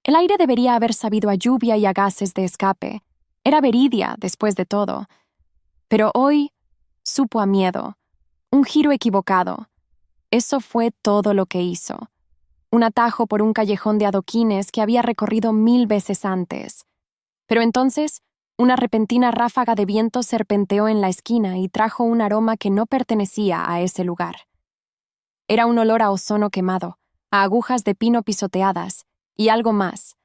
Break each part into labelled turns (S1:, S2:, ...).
S1: El aire debería haber sabido a lluvia y a gases de escape. Era Veridia, después de todo. Pero hoy supo a miedo. Un giro equivocado. Eso fue todo lo que hizo. Un atajo por un callejón de adoquines que había recorrido 1000 veces antes. Pero entonces, una repentina ráfaga de viento serpenteó en la esquina y trajo un aroma que no pertenecía a ese lugar. Era un olor a ozono quemado, a agujas de pino pisoteadas, y algo más,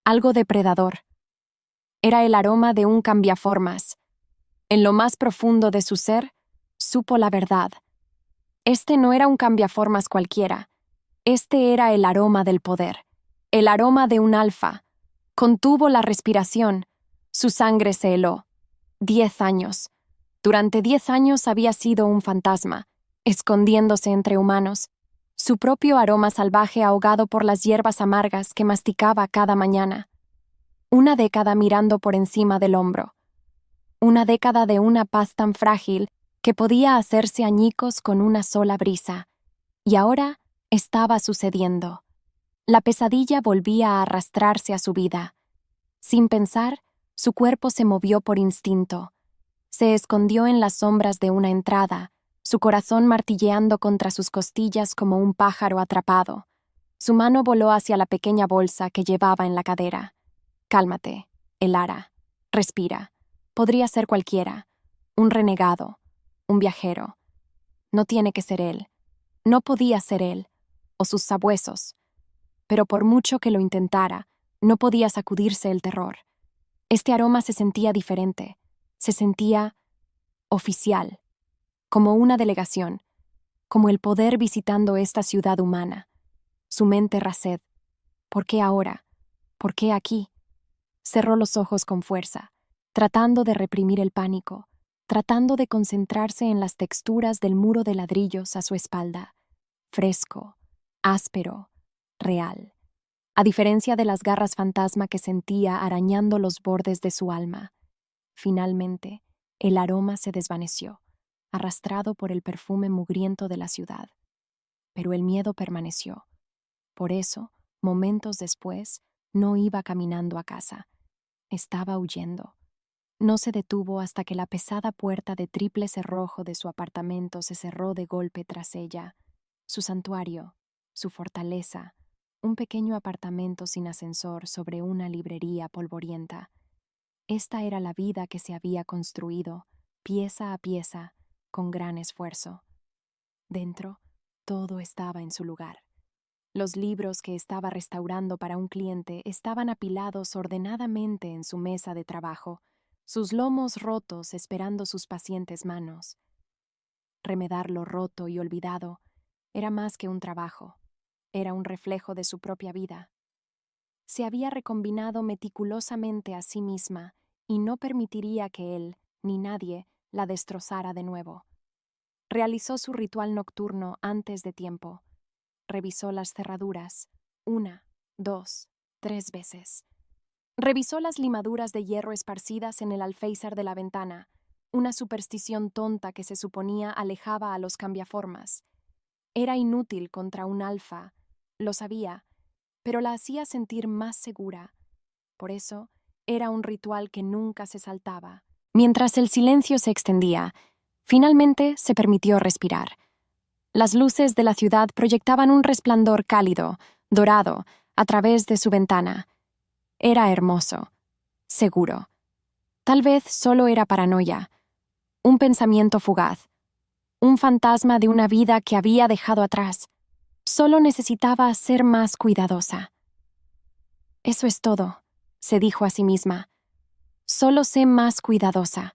S1: algo depredador. Era el aroma de un cambiaformas. En lo más profundo de su ser, supo la verdad. Este no era un cambiaformas cualquiera. Este era el aroma del poder, el aroma de un alfa. Contuvo la respiración. Su sangre se heló. 10 años. Durante 10 años había sido un fantasma, escondiéndose entre humanos, su propio aroma salvaje ahogado por las hierbas amargas que masticaba cada mañana. Una década mirando por encima del hombro. Una década de una paz tan frágil que podía hacerse añicos con una sola brisa. Y ahora estaba sucediendo. La pesadilla volvía a arrastrarse a su vida. Sin pensar, su cuerpo se movió por instinto. Se escondió en las sombras de una entrada, su corazón martilleando contra sus costillas como un pájaro atrapado. Su mano voló hacia la pequeña bolsa que llevaba en la cadera. Cálmate, Elara. Respira. Podría ser cualquiera. Un renegado. Un viajero. No tiene que ser él. No podía ser él. O sus sabuesos. Pero por mucho que lo intentara, no podía sacudirse el terror. Este aroma se sentía diferente. Se sentía oficial. Como una delegación, como el poder visitando esta ciudad humana. Su mente rased. ¿Por qué ahora? ¿Por qué aquí? Cerró los ojos con fuerza, tratando de reprimir el pánico, tratando de concentrarse en las texturas del muro de ladrillos a su espalda. Fresco, áspero, real. A diferencia de las garras fantasma que sentía arañando los bordes de su alma. Finalmente, el aroma se desvaneció, arrastrado por el perfume mugriento de la ciudad. Pero el miedo permaneció. Por eso, momentos después, no iba caminando a casa. Estaba huyendo. No se detuvo hasta que la pesada puerta de triple cerrojo de su apartamento se cerró de golpe tras ella. Su santuario, su fortaleza, un pequeño apartamento sin ascensor sobre una librería polvorienta. Esta era la vida que se había construido, pieza a pieza, con gran esfuerzo. Dentro, todo estaba en su lugar. Los libros que estaba restaurando para un cliente estaban apilados ordenadamente en su mesa de trabajo, sus lomos rotos esperando sus pacientes manos. Remedar lo roto y olvidado era más que un trabajo, era un reflejo de su propia vida. Se había recombinado meticulosamente a sí misma y no permitiría que él, ni nadie, la destrozara de nuevo. Realizó su ritual nocturno antes de tiempo. Revisó las cerraduras, 1, 2, 3 veces. Revisó las limaduras de hierro esparcidas en el alféizar de la ventana, una superstición tonta que se suponía alejaba a los cambiaformas. Era inútil contra un alfa, lo sabía, pero la hacía sentir más segura. Por eso, era un ritual que nunca se saltaba. Mientras el silencio se extendía, finalmente se permitió respirar. Las luces de la ciudad proyectaban un resplandor cálido, dorado, a través de su ventana. Era hermoso, seguro. Tal vez solo era paranoia, un pensamiento fugaz, un fantasma de una vida que había dejado atrás. Solo necesitaba ser más cuidadosa. Eso es todo, se dijo a sí misma. Solo sé más cuidadosa.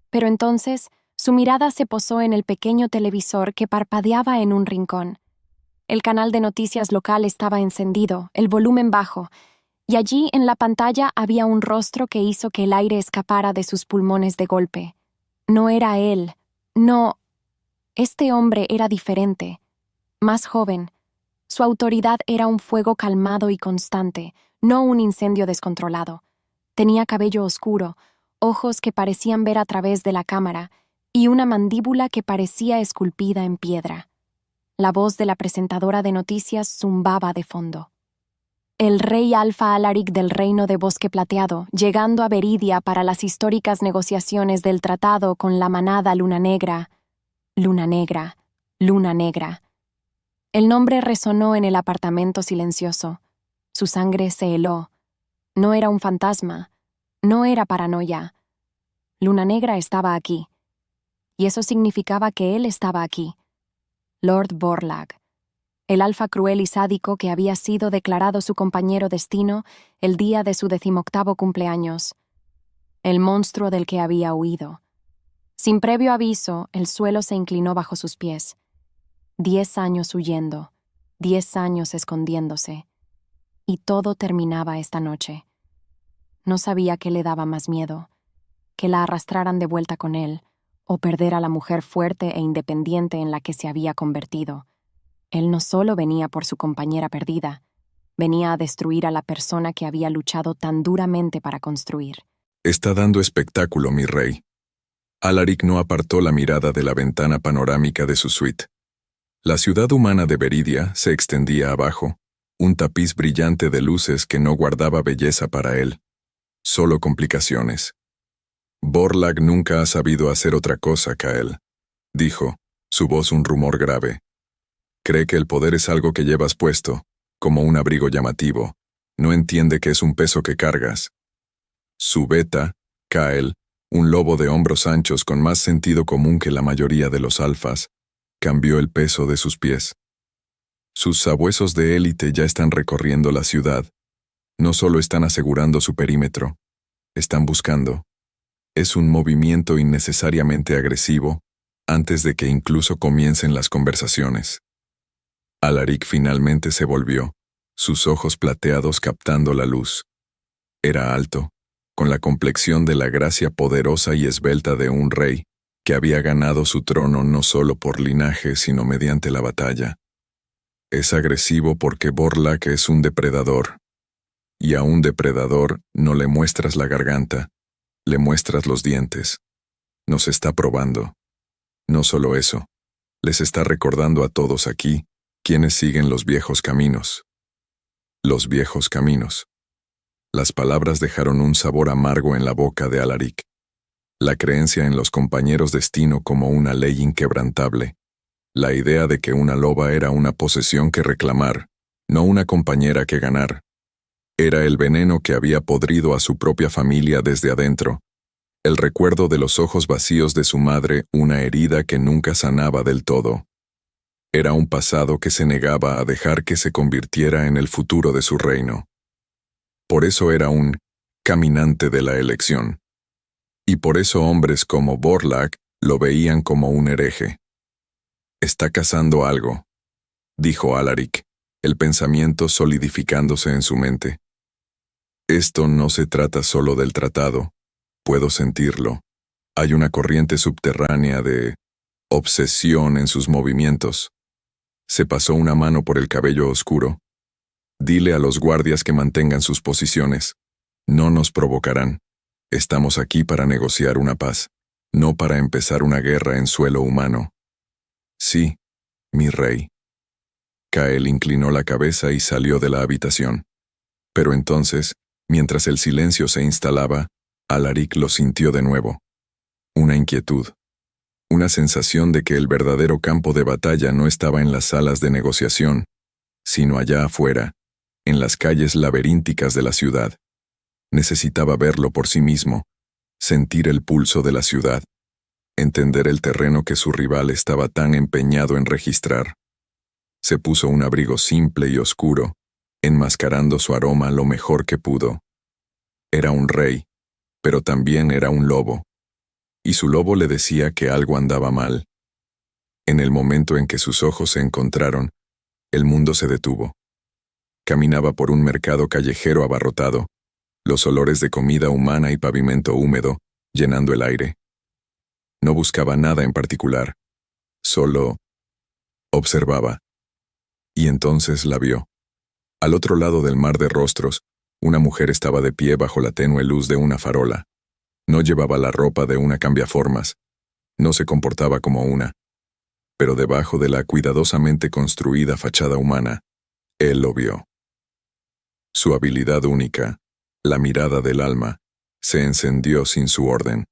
S1: Pero entonces, su mirada se posó en el pequeño televisor que parpadeaba en un rincón. El canal de noticias local estaba encendido, el volumen bajo, y allí en la pantalla había un rostro que hizo que el aire escapara de sus pulmones de golpe. No era él, no. Este hombre era diferente, más joven. Su autoridad era un fuego calmado y constante, no un incendio descontrolado. Tenía cabello oscuro, ojos que parecían ver a través de la cámara y una mandíbula que parecía esculpida en piedra. La voz de la presentadora de noticias zumbaba de fondo. el rey Alfa Alaric del Reino de Bosque Plateado, llegando a Veridia para las históricas negociaciones del tratado con la manada Luna Negra. Luna Negra, Luna Negra. El nombre resonó en el apartamento silencioso. Su sangre se heló. No era un fantasma. No era paranoia. Luna Negra estaba aquí. Y eso significaba que él estaba aquí. Lord Borlag, el alfa cruel y sádico que había sido declarado su compañero destino el día de su 18º cumpleaños. El monstruo del que había huido. Sin previo aviso, el suelo se inclinó bajo sus pies. 10 años huyendo, 10 años escondiéndose. Y todo terminaba esta noche. No sabía qué le daba más miedo, que la arrastraran de vuelta con él, o perder a la mujer fuerte e independiente en la que se había convertido. Él no solo venía por su compañera perdida, venía a destruir a la persona que había luchado tan duramente para construir.
S2: Está dando espectáculo, mi rey. Alaric no apartó la mirada de la ventana panorámica de su suite. La ciudad humana de Veridia se extendía abajo, un tapiz brillante de luces que no guardaba belleza para él, solo complicaciones. Borlag nunca ha sabido hacer otra cosa, Kael, dijo, su voz un rumor grave. Cree que el poder es algo que llevas puesto, como un abrigo llamativo. No entiende que es un peso que cargas. Su beta, Kael, un lobo de hombros anchos con más sentido común que la mayoría de los alfas, cambió el peso de sus pies. Sus sabuesos de élite ya están recorriendo la ciudad. No solo están asegurando su perímetro, están buscando. Es un movimiento innecesariamente agresivo, antes de que incluso comiencen las conversaciones. Alaric finalmente se volvió, sus ojos plateados captando la luz. Era alto, con la complexión de la gracia poderosa y esbelta de un rey, que había ganado su trono no solo por linaje, sino mediante la batalla. Es agresivo porque Borlag es un depredador. Y a un depredador no le muestras la garganta, le muestras los dientes. Nos está probando. No solo eso, les está recordando a todos aquí, quienes siguen los viejos caminos. Los viejos caminos. Las palabras dejaron un sabor amargo en la boca de Alaric. La creencia en los compañeros destino como una ley inquebrantable. La idea de que una loba era una posesión que reclamar, no una compañera que ganar. Era el veneno que había podrido a su propia familia desde adentro. El recuerdo de los ojos vacíos de su madre, una herida que nunca sanaba del todo. Era un pasado que se negaba a dejar que se convirtiera en el futuro de su reino. Por eso era un caminante de la elección. Y por eso hombres como Borlag lo veían como un hereje. Está cazando algo, dijo Alaric, el pensamiento solidificándose en su mente. Esto no se trata solo del tratado, puedo sentirlo. Hay una corriente subterránea de obsesión en sus movimientos. Se pasó una mano por el cabello oscuro. Dile a los guardias que mantengan sus posiciones. No nos provocarán. Estamos aquí para negociar una paz, no para empezar una guerra en suelo humano. Sí, mi rey. Kael inclinó la cabeza y salió de la habitación. Pero entonces, mientras el silencio se instalaba, Alaric lo sintió de nuevo. Una inquietud. Una sensación de que el verdadero campo de batalla no estaba en las salas de negociación, sino allá afuera, en las calles laberínticas de la ciudad. Necesitaba verlo por sí mismo, sentir el pulso de la ciudad, entender el terreno que su rival estaba tan empeñado en registrar. Se puso un abrigo simple y oscuro, enmascarando su aroma lo mejor que pudo. Era un rey, pero también era un lobo. Y su lobo le decía que algo andaba mal. En el momento en que sus ojos se encontraron, el mundo se detuvo. Caminaba por un mercado callejero abarrotado, los olores de comida humana y pavimento húmedo, llenando el aire. No buscaba nada en particular, solo observaba. Y entonces la vio. Al otro lado del mar de rostros, una mujer estaba de pie bajo la tenue luz de una farola. No llevaba la ropa de una cambiaformas, no se comportaba como una. Pero debajo de la cuidadosamente construida fachada humana, él lo vio. Su habilidad única, la mirada del alma, se encendió sin su orden.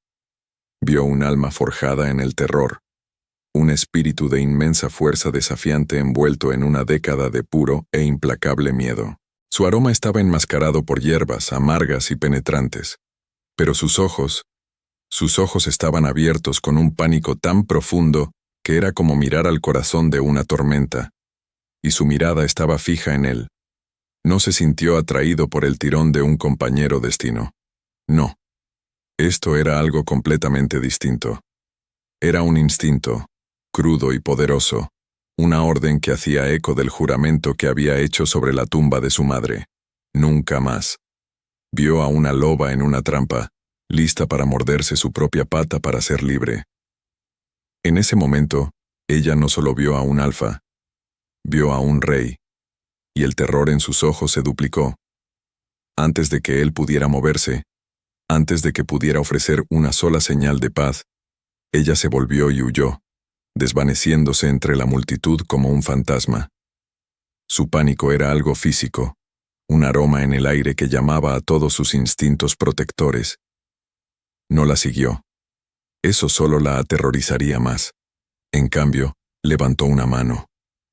S2: Vio un alma forjada en el terror, un espíritu de inmensa fuerza desafiante envuelto en una década de puro e implacable miedo. Su aroma estaba enmascarado por hierbas amargas y penetrantes, pero sus ojos estaban abiertos con un pánico tan profundo que era como mirar al corazón de una tormenta, y su mirada estaba fija en él. No se sintió atraído por el tirón de un compañero destino. No. Esto era algo completamente distinto. Era un instinto, crudo y poderoso, una orden que hacía eco del juramento que había hecho sobre la tumba de su madre. Nunca más. Vio a una loba en una trampa, lista para morderse su propia pata para ser libre. En ese momento, ella no solo vio a un alfa, vio a un rey, y el terror en sus ojos se duplicó. Antes de que él pudiera moverse, antes de que pudiera ofrecer una sola señal de paz, ella se volvió y huyó, desvaneciéndose entre la multitud como un fantasma. Su pánico era algo físico, un aroma en el aire que llamaba a todos sus instintos protectores. No la siguió. Eso solo la aterrorizaría más. En cambio, levantó una mano,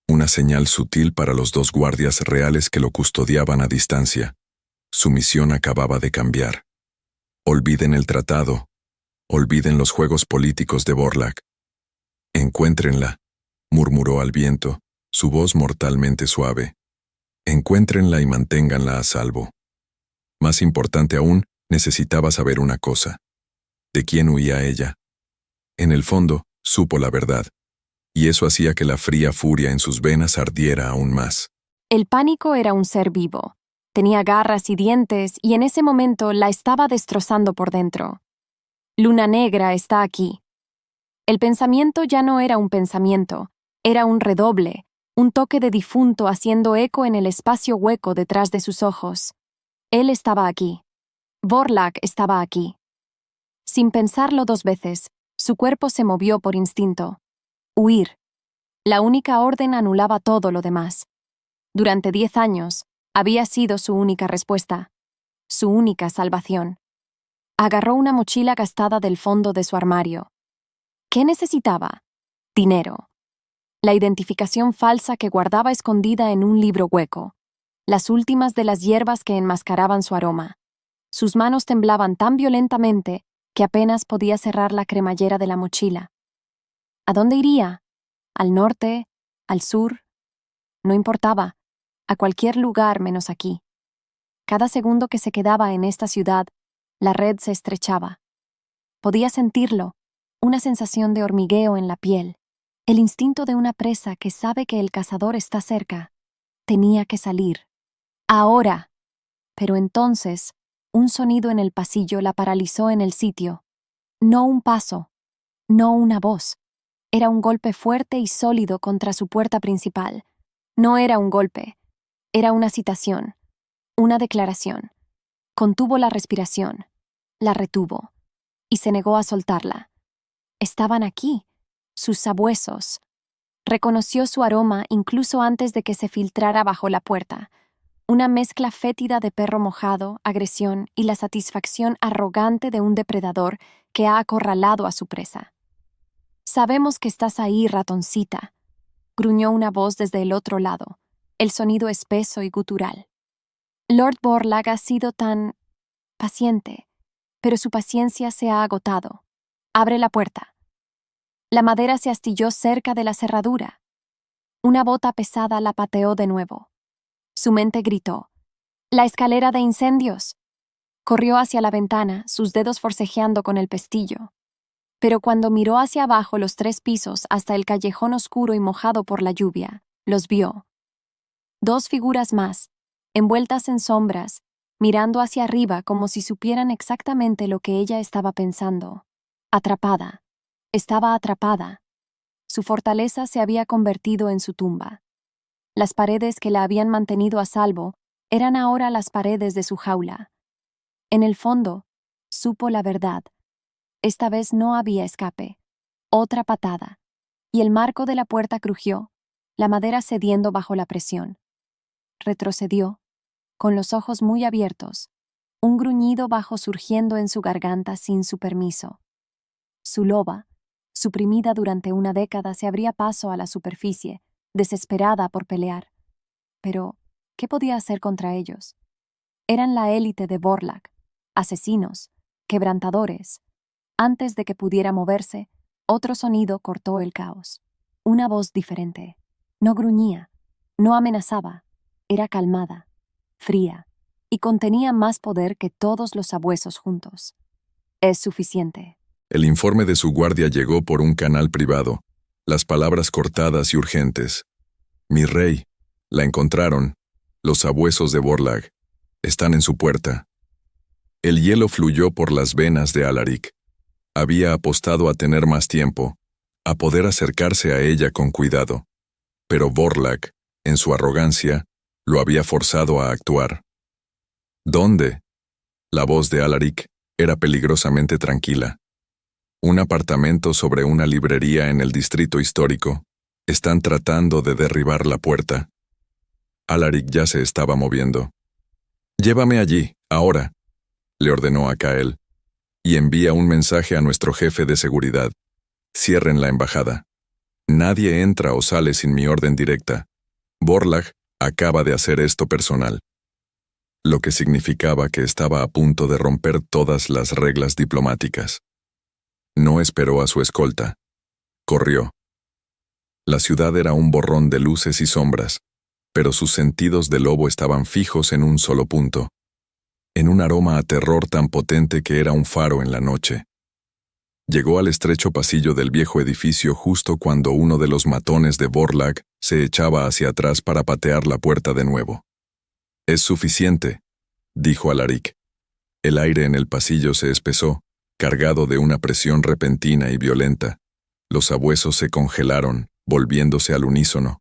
S2: una señal sutil para los dos guardias reales que lo custodiaban a distancia. Su misión acababa de cambiar. Olviden el tratado. Olviden los juegos políticos de Vorlak. Encuéntrenla, murmuró al viento, su voz mortalmente suave. Encuéntrenla y manténganla a salvo. Más importante aún, necesitaba saber una cosa. ¿De quién huía ella? En el fondo, supo la verdad, y eso hacía que la fría furia en sus venas ardiera aún más.
S1: El pánico era un ser vivo. Tenía garras y dientes y en ese momento la estaba destrozando por dentro. Luna Negra está aquí. El pensamiento ya no era un pensamiento, era un redoble, un toque de difunto haciendo eco en el espacio hueco detrás de sus ojos. Él estaba aquí. Vorlak estaba aquí. Sin pensarlo dos veces, su cuerpo se movió por instinto. Huir. La única orden anulaba todo lo demás. Durante 10 años, había sido su única respuesta, su única salvación. Agarró una mochila gastada del fondo de su armario. ¿Qué necesitaba? Dinero. La identificación falsa que guardaba escondida en un libro hueco. Las últimas de las hierbas que enmascaraban su aroma. Sus manos temblaban tan violentamente que apenas podía cerrar la cremallera de la mochila. ¿A dónde iría? ¿Al norte? ¿Al sur? No importaba. A cualquier lugar menos aquí. Cada segundo que se quedaba en esta ciudad, la red se estrechaba. Podía sentirlo, una sensación de hormigueo en la piel, el instinto de una presa que sabe que el cazador está cerca. Tenía que salir. Ahora. Pero entonces, un sonido en el pasillo la paralizó en el sitio. No un paso, no una voz. Era un golpe fuerte y sólido contra su puerta principal. No era un golpe. Era una citación, una declaración. Contuvo la respiración, la retuvo, y se negó a soltarla. Estaban aquí, sus sabuesos. Reconoció su aroma incluso antes de que se filtrara bajo la puerta. Una mezcla fétida de perro mojado, agresión y la satisfacción arrogante de un depredador que ha acorralado a su presa. «Sabemos que estás ahí, ratoncita», gruñó una voz desde el otro lado, el sonido espeso y gutural. Lord Vorlak ha sido tan paciente, pero su paciencia se ha agotado. Abre la puerta. La madera se astilló cerca de la cerradura. Una bota pesada la pateó de nuevo. Su mente gritó: «¡La escalera de incendios!». Corrió hacia la ventana, sus dedos forcejeando con el pestillo. Pero cuando miró hacia abajo los 3 pisos hasta el callejón oscuro y mojado por la lluvia, los vio. 2 figuras más, envueltas en sombras, mirando hacia arriba como si supieran exactamente lo que ella estaba pensando. Atrapada. Estaba atrapada. Su fortaleza se había convertido en su tumba. Las paredes que la habían mantenido a salvo eran ahora las paredes de su jaula. En el fondo, supo la verdad. Esta vez no había escape. Otra patada. Y el marco de la puerta crujió, la madera cediendo bajo la presión. Retrocedió. con los ojos muy abiertos, un gruñido bajo surgiendo en su garganta sin su permiso. Su loba, suprimida durante una década, se abría paso a la superficie, desesperada por pelear. Pero, ¿qué podía hacer contra ellos? Eran la élite de Vorlag, asesinos, quebrantadores. Antes de que pudiera moverse, otro sonido cortó el caos. Una voz diferente. No gruñía, no amenazaba, era calmada, fría, y contenía más poder que todos los sabuesos juntos. Es suficiente.
S2: El informe de su guardia llegó por un canal privado, las palabras cortadas y urgentes. Mi rey, la encontraron. Los sabuesos de Vorlag están en su puerta. El hielo fluyó por las venas de Alaric. Había apostado a tener más tiempo, a poder acercarse a ella con cuidado. Pero Vorlag, en su arrogancia, lo había forzado a actuar. ¿Dónde? La voz de Alaric era peligrosamente tranquila. Un apartamento sobre una librería en el distrito histórico. Están tratando de derribar la puerta. Alaric ya se estaba moviendo. «Llévame allí, ahora», le ordenó a Kael, «y envía un mensaje a nuestro jefe de seguridad. Cierren la embajada. Nadie entra o sale sin mi orden directa. Vorlag acaba de hacer esto personal». Lo que significaba que estaba a punto de romper todas las reglas diplomáticas. No esperó a su escolta. Corrió. La ciudad era un borrón de luces y sombras, pero sus sentidos de lobo estaban fijos en un solo punto, en un aroma a terror tan potente que era un faro en la noche. Llegó al estrecho pasillo del viejo edificio justo cuando uno de los matones de Vorlag se echaba hacia atrás para patear la puerta de nuevo. «Es suficiente», dijo Alaric. El aire en el pasillo se espesó, cargado de una presión repentina y violenta. Los sabuesos se congelaron, volviéndose al unísono.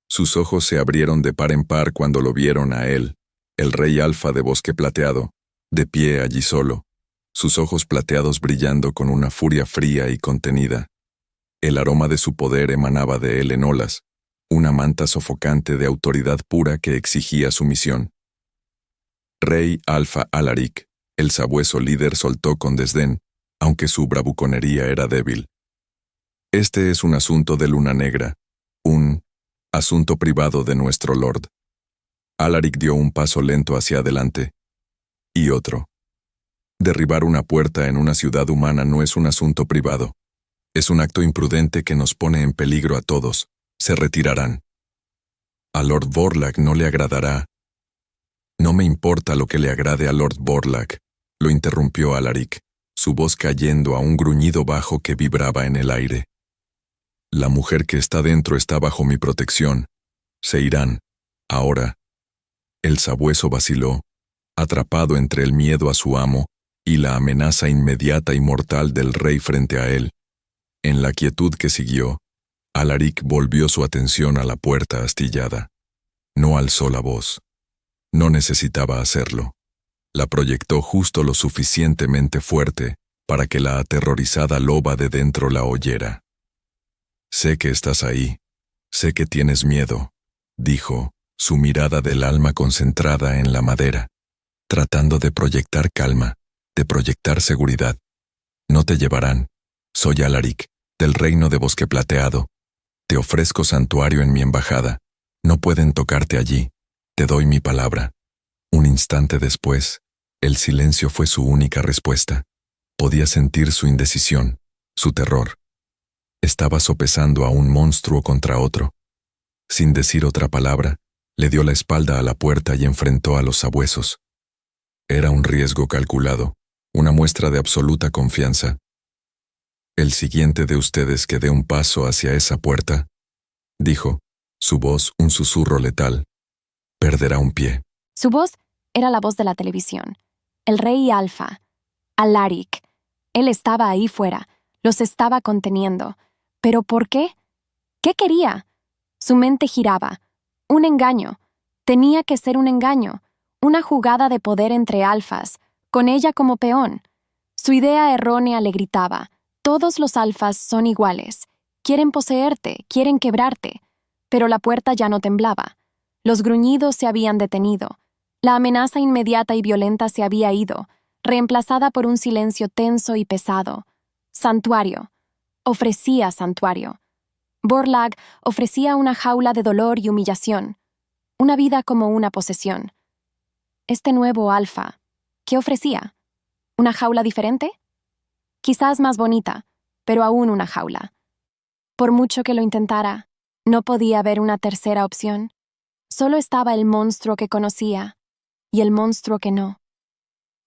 S2: Sus ojos se abrieron de par en par cuando lo vieron a él, el rey alfa de Bosque Plateado, de pie allí solo, sus ojos plateados brillando con una furia fría y contenida. El aroma de su poder emanaba de él en olas, una manta sofocante de autoridad pura que exigía sumisión. Rey Alfa Alaric, el sabueso líder, soltó con desdén, aunque su bravuconería era débil. «Este es un asunto de luna negra, un asunto privado de nuestro lord». Alaric dio un paso lento hacia adelante. Y otro. Derribar una puerta en una ciudad humana no es un asunto privado. Es un acto imprudente que nos pone en peligro a todos. Se retirarán. A Lord Vorlag no le agradará. «No me importa lo que le agrade a Lord Vorlag», lo interrumpió Alaric, su voz cayendo a un gruñido bajo que vibraba en el aire. «La mujer que está dentro está bajo mi protección. Se irán. Ahora». El sabueso vaciló, atrapado entre el miedo a su amo y la amenaza inmediata y mortal del rey frente a él. En la quietud que siguió, Alaric volvió su atención a la puerta astillada. No alzó la voz. No necesitaba hacerlo. La proyectó justo lo suficientemente fuerte para que la aterrorizada loba de dentro la oyera. «Sé que estás ahí. Sé que tienes miedo», dijo, su mirada del alma concentrada en la madera, tratando de proyectar calma, de proyectar seguridad. «No te llevarán. Soy Alaric, del reino de Bosque Plateado. Te ofrezco santuario en mi embajada. No pueden tocarte allí. Te doy mi palabra». Un instante después, el silencio fue su única respuesta. Podía sentir su indecisión, su terror. Estaba sopesando a un monstruo contra otro. Sin decir otra palabra, le dio la espalda a la puerta y enfrentó a los sabuesos. Era un riesgo calculado, una muestra de absoluta confianza. «El siguiente de ustedes que dé un paso hacia esa puerta», dijo, su voz un susurro letal, «perderá un pie».
S1: Su voz era la voz de la televisión. El rey Alfa, Alaric. Él estaba ahí fuera, los estaba conteniendo. ¿Pero por qué? ¿Qué quería? Su mente giraba. Un engaño. Tenía que ser un engaño. Una jugada de poder entre alfas, con ella como peón. Su idea errónea le gritaba: todos los alfas son iguales. Quieren poseerte, quieren quebrarte. Pero la puerta ya no temblaba. Los gruñidos se habían detenido. La amenaza inmediata y violenta se había ido, reemplazada por un silencio tenso y pesado. Santuario. Ofrecía santuario. Borlag ofrecía una jaula de dolor y humillación, una vida como una posesión. Este nuevo alfa, ¿qué ofrecía? ¿Una jaula diferente? Quizás más bonita, pero aún una jaula. Por mucho que lo intentara, no podía haber una tercera opción. Solo estaba el monstruo que conocía y el monstruo que no.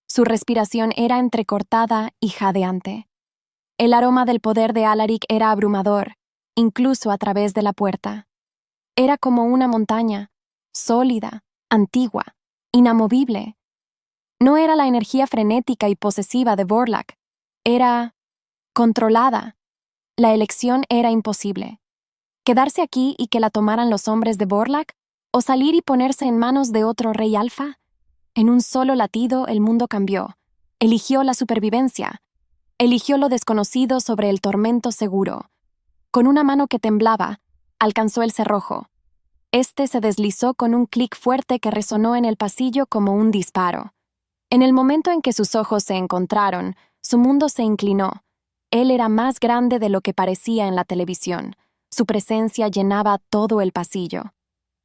S1: Su respiración era entrecortada y jadeante. El aroma del poder de Alaric era abrumador, incluso a través de la puerta. Era como una montaña, sólida, antigua, inamovible. No era la energía frenética y posesiva de Borlag. Era controlada. La elección era imposible. ¿Quedarse aquí y que la tomaran los hombres de Borlag? ¿O salir y ponerse en manos de otro rey alfa? En un solo latido el mundo cambió. Eligió la supervivencia. Eligió lo desconocido sobre el tormento seguro. Con una mano que temblaba, alcanzó el cerrojo. Este se deslizó con un clic fuerte que resonó en el pasillo como un disparo. En el momento en que sus ojos se encontraron, su mundo se inclinó. Él era más grande de lo que parecía en la televisión. Su presencia llenaba todo el pasillo.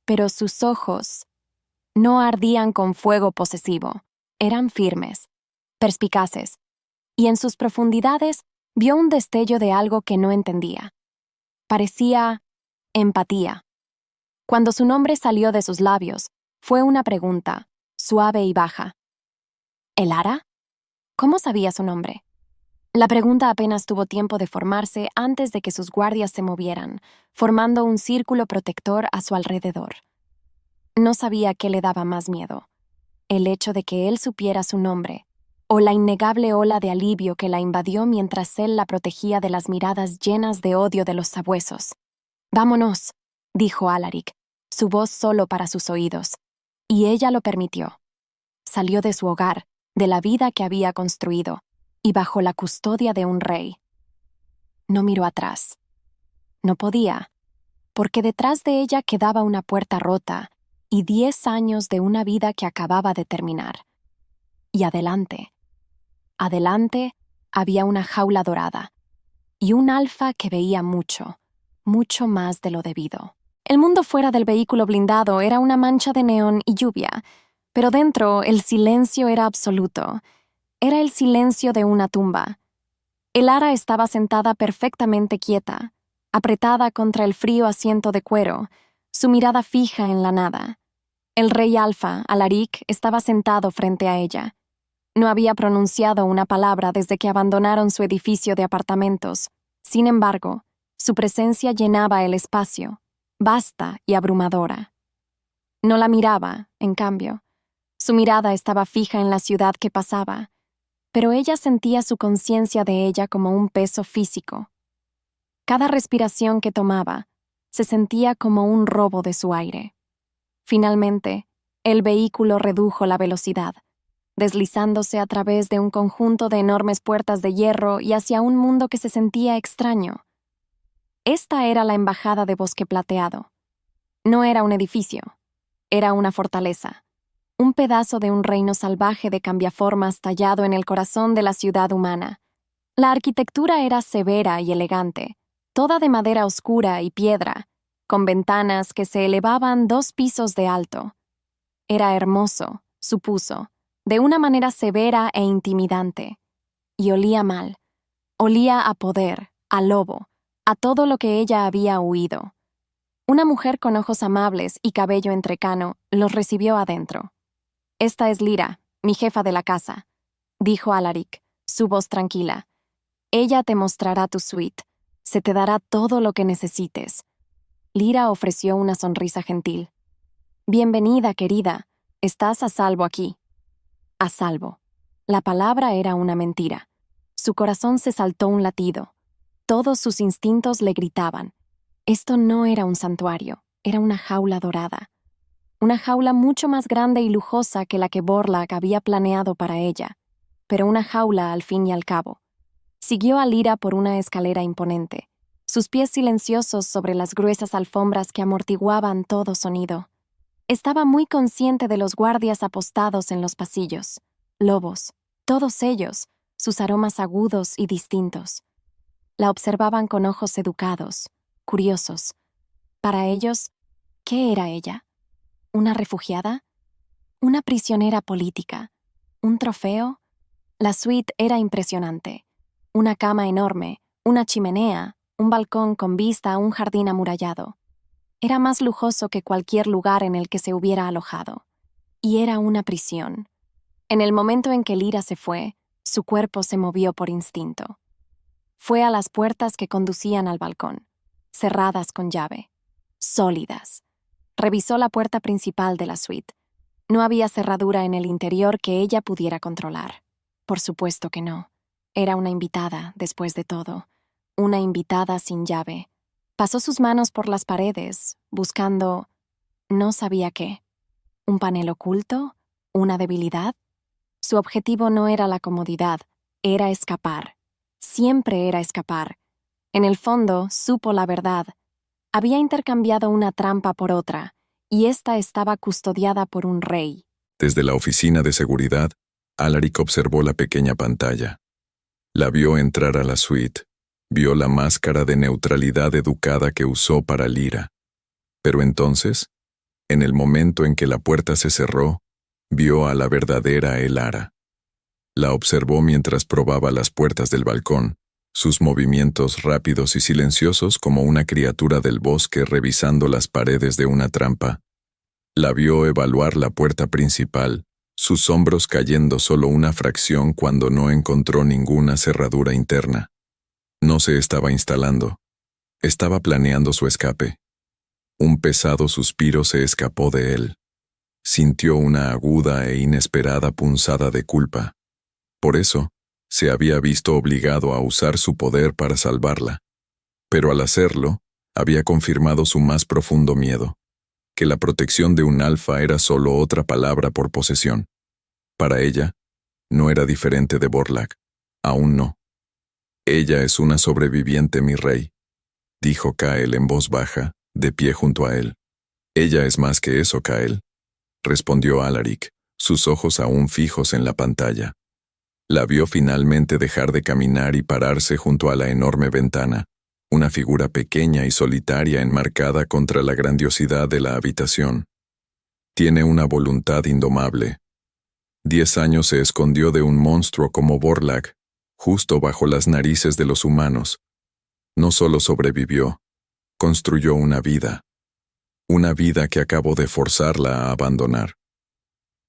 S1: Pero sus ojos no ardían con fuego posesivo. Eran firmes, perspicaces, y en sus profundidades vio un destello de algo que no entendía. Parecía empatía. Cuando su nombre salió de sus labios, fue una pregunta, suave y baja. ¿Elara? ¿Cómo sabía su nombre? La pregunta apenas tuvo tiempo de formarse antes de que sus guardias se movieran, formando un círculo protector a su alrededor. No sabía qué le daba más miedo, el hecho de que él supiera su nombre, o la innegable ola de alivio que la invadió mientras él la protegía de las miradas llenas de odio de los sabuesos. «Vámonos», dijo Alaric, su voz solo para sus oídos, y ella lo permitió. Salió de su hogar, de la vida que había construido, y bajo la custodia de un rey. No miró atrás. No podía, porque detrás de ella quedaba una puerta rota y 10 años de una vida que acababa de terminar. Y adelante, había una jaula dorada y un alfa que veía mucho, mucho más de lo debido. El mundo fuera del vehículo blindado era una mancha de neón y lluvia, pero dentro el silencio era absoluto. Era el silencio de una tumba. Elara estaba sentada perfectamente quieta, apretada contra el frío asiento de cuero, su mirada fija en la nada. El rey alfa, Alaric, estaba sentado frente a ella. No había pronunciado una palabra desde que abandonaron su edificio de apartamentos. Sin embargo, su presencia llenaba el espacio, vasta y abrumadora. No la miraba, en cambio. Su mirada estaba fija en la ciudad que pasaba, pero ella sentía su conciencia de ella como un peso físico. Cada respiración que tomaba se sentía como un robo de su aire. Finalmente, el vehículo redujo la velocidad, deslizándose a través de un conjunto de enormes puertas de hierro y hacia un mundo que se sentía extraño. Esta era la embajada de Bosque Plateado. No era un edificio, era una fortaleza. Un pedazo de un reino salvaje de cambiaformas tallado en el corazón de la ciudad humana. La arquitectura era severa y elegante, toda de madera oscura y piedra, con ventanas que se elevaban 2 pisos de alto. Era hermoso, supuso, de una manera severa e intimidante. Y olía mal. Olía a poder, a lobo, a todo lo que ella había huido. Una mujer con ojos amables y cabello entrecano los recibió adentro. «Esta es Lyra, mi jefa de la casa», dijo Alaric, su voz tranquila. «Ella te mostrará tu suite. Se te dará todo lo que necesites». Lyra ofreció una sonrisa gentil. «Bienvenida, querida. Estás a salvo aquí». A salvo. La palabra era una mentira. Su corazón se saltó un latido. Todos sus instintos le gritaban. Esto no era un santuario, era una jaula dorada. Una jaula mucho más grande y lujosa que la que Borlag había planeado para ella, pero una jaula al fin y al cabo. Siguió a Lyra por una escalera imponente, sus pies silenciosos sobre las gruesas alfombras que amortiguaban todo sonido. Estaba muy consciente de los guardias apostados en los pasillos, lobos, todos ellos, sus aromas agudos y distintos. La observaban con ojos educados, curiosos. Para ellos, ¿qué era ella? ¿Una refugiada? ¿Una prisionera política? ¿Un trofeo? La suite era impresionante. Una cama enorme, una chimenea, un balcón con vista a un jardín amurallado. Era más lujoso que cualquier lugar en el que se hubiera alojado. Y era una prisión. En el momento en que Lyra se fue, su cuerpo se movió por instinto. Fue a las puertas que conducían al balcón, cerradas con llave, sólidas. Revisó la puerta principal de la suite. No había cerradura en el interior que ella pudiera controlar. Por supuesto que no. Era una invitada, después de todo. Una invitada sin llave. Pasó sus manos por las paredes, buscando... no sabía qué. ¿Un panel oculto? ¿Una debilidad? Su objetivo no era la comodidad, era escapar. Siempre era escapar. En el fondo, supo la verdad. Había intercambiado una trampa por otra, y ésta estaba custodiada por un rey.
S2: Desde la oficina de seguridad, Alaric observó la pequeña pantalla. La vio entrar a la suite. Vio la máscara de neutralidad educada que usó para Lyra. Pero entonces, en el momento en que la puerta se cerró, vio a la verdadera Elara. La observó mientras probaba las puertas del balcón, sus movimientos rápidos y silenciosos como una criatura del bosque revisando las paredes de una trampa. La vio evaluar la puerta principal, sus hombros cayendo solo una fracción cuando no encontró ninguna cerradura interna. No se estaba instalando. Estaba planeando su escape. Un pesado suspiro se escapó de él. Sintió una aguda e inesperada punzada de culpa. Por eso, se había visto obligado a usar su poder para salvarla. Pero al hacerlo, había confirmado su más profundo miedo, que la protección de un alfa era solo otra palabra por posesión. Para ella, no era diferente de Borlaug. Aún no. Ella es una sobreviviente, mi rey, dijo Kael en voz baja, de pie junto a él. Ella es más que eso, Kael, respondió Alaric, sus ojos aún fijos en la pantalla. La vio finalmente dejar de caminar y pararse junto a la enorme ventana, una figura pequeña y solitaria enmarcada contra la grandiosidad de la habitación. Tiene una voluntad indomable. 10 años se escondió de un monstruo como Borlaug, justo bajo las narices de los humanos. No solo sobrevivió, construyó una vida que acabó de forzarla a abandonar.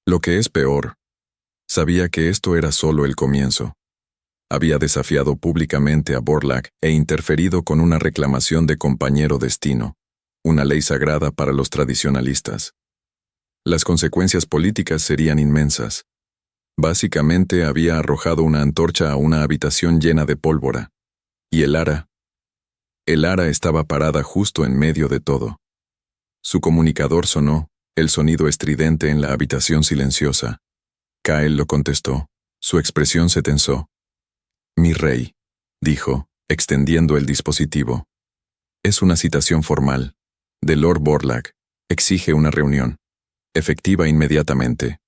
S2: Lo que es peor, sabía que esto era solo el comienzo. Había desafiado públicamente a Borlaug e interferido con una reclamación de compañero destino, una ley sagrada para los tradicionalistas. Las consecuencias políticas serían inmensas. Básicamente había arrojado una antorcha a una habitación llena de pólvora. Y Elara estaba parada justo en medio de todo. Su comunicador sonó, el sonido estridente en la habitación silenciosa. Kael lo contestó. Su expresión se tensó. Mi rey, dijo, extendiendo el dispositivo. Es una citación formal. De Lord Borlaug. Exige una reunión. Efectiva inmediatamente.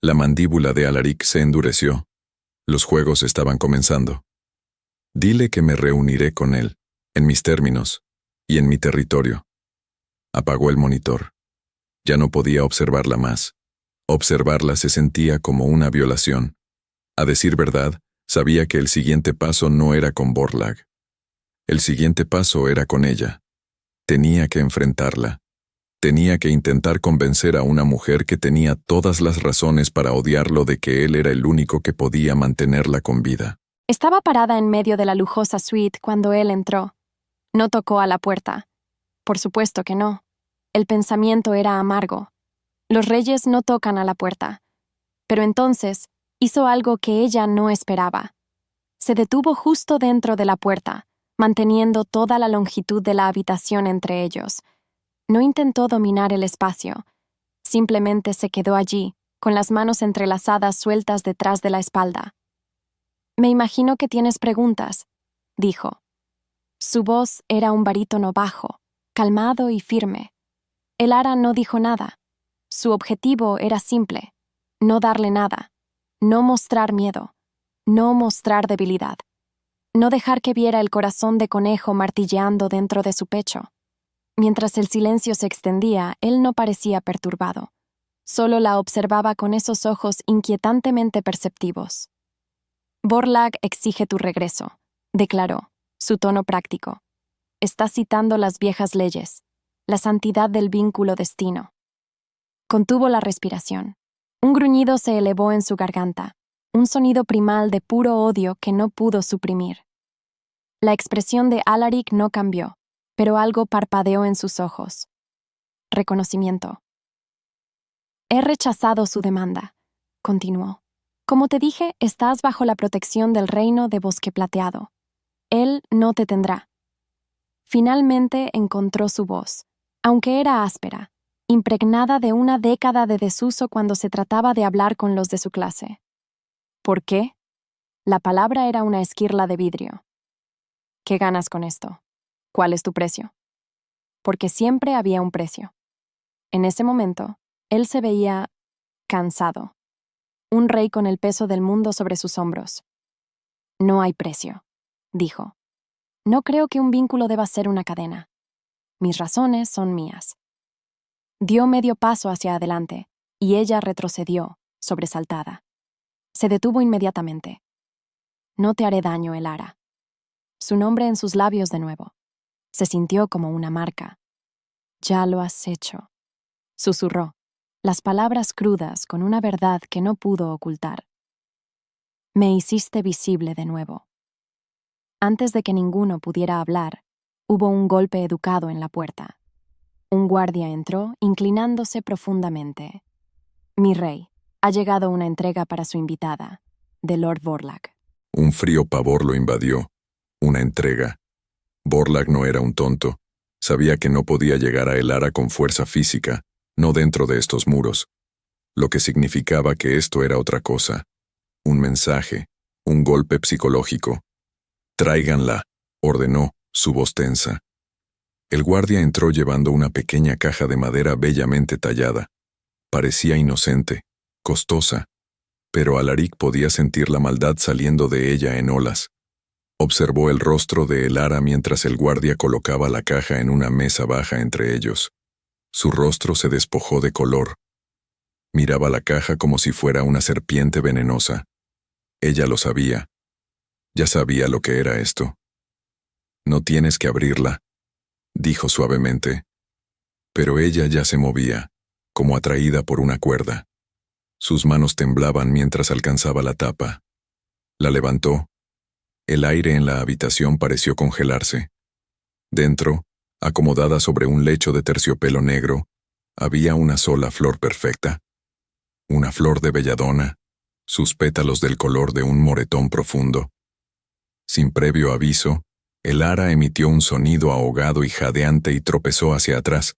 S2: La mandíbula de Alaric se endureció. Los juegos estaban comenzando. Dile que me reuniré con él, en mis términos, y en mi territorio. Apagó el monitor. Ya no podía observarla más. Observarla se sentía como una violación. A decir verdad, sabía que el siguiente paso no era con Borlaug. El siguiente paso era con ella. Tenía que enfrentarla. Tenía que intentar convencer a una mujer que tenía todas las razones para odiarlo de que él era el único que podía mantenerla con vida.
S1: Estaba parada en medio de la lujosa suite cuando él entró. No tocó a la puerta. Por supuesto que no. El pensamiento era amargo. Los reyes no tocan a la puerta. Pero entonces hizo algo que ella no esperaba. Se detuvo justo dentro de la puerta, manteniendo toda la longitud de la habitación entre ellos. No intentó dominar el espacio. Simplemente se quedó allí, con las manos entrelazadas sueltas detrás de la espalda. Me imagino que tienes preguntas, dijo. Su voz era un barítono bajo, calmado y firme. Elara no dijo nada. Su objetivo era simple: no darle nada, no mostrar miedo, no mostrar debilidad, no dejar que viera el corazón de conejo martilleando dentro de su pecho. Mientras el silencio se extendía, él no parecía perturbado. Solo la observaba con esos ojos inquietantemente perceptivos. «Vorlag exige tu regreso», declaró, su tono práctico. «Está citando las viejas leyes, la santidad del vínculo destino». Contuvo la respiración. Un gruñido se elevó en su garganta, un sonido primal de puro odio que no pudo suprimir. La expresión de Alaric no cambió, pero algo parpadeó en sus ojos. Reconocimiento. «He rechazado su demanda», continuó. «Como te dije, estás bajo la protección del reino de Bosque Plateado. Él no te tendrá». Finalmente encontró su voz, aunque era áspera, impregnada de una década de desuso cuando se trataba de hablar con los de su clase. ¿Por qué? La palabra era una esquirla de vidrio. ¿Qué ganas con esto? ¿Cuál es tu precio? Porque siempre había un precio. En ese momento, él se veía cansado, un rey con el peso del mundo sobre sus hombros. «No hay precio», dijo. «No creo que un vínculo deba ser una cadena. Mis razones son mías». Dio medio paso hacia adelante, y ella retrocedió, sobresaltada. Se detuvo inmediatamente. «No te haré daño, Elara». Su nombre en sus labios de nuevo. Se sintió como una marca. «Ya lo has hecho», susurró, las palabras crudas con una verdad que no pudo ocultar. «Me hiciste visible de nuevo». Antes de que ninguno pudiera hablar, hubo un golpe educado en la puerta. Un guardia entró, inclinándose profundamente. «Mi rey, ha llegado una entrega para su invitada, de Lord Vorlag».
S2: Un frío pavor lo invadió. Una entrega. Vorlag no era un tonto. Sabía que no podía llegar a Elara con fuerza física, no dentro de estos muros. Lo que significaba que esto era otra cosa. Un mensaje, un golpe psicológico. «Tráiganla», ordenó, su voz tensa. El guardia entró llevando una pequeña caja de madera bellamente tallada. Parecía inocente, costosa, pero Alaric podía sentir la maldad saliendo de ella en olas. Observó el rostro de Elara mientras el guardia colocaba la caja en una mesa baja entre ellos. Su rostro se despojó de color. Miraba la caja como si fuera una serpiente venenosa. Ella lo sabía. Ya sabía lo que era esto. «No tienes que abrirla», dijo suavemente. Pero ella ya se movía, como atraída por una cuerda. Sus manos temblaban mientras alcanzaba la tapa. La levantó. El aire en la habitación pareció congelarse. Dentro, acomodada sobre un lecho de terciopelo negro, había una sola flor perfecta. Una flor de belladona, sus pétalos del color de un moretón profundo. Sin previo aviso, Elara emitió un sonido ahogado y jadeante y tropezó hacia atrás,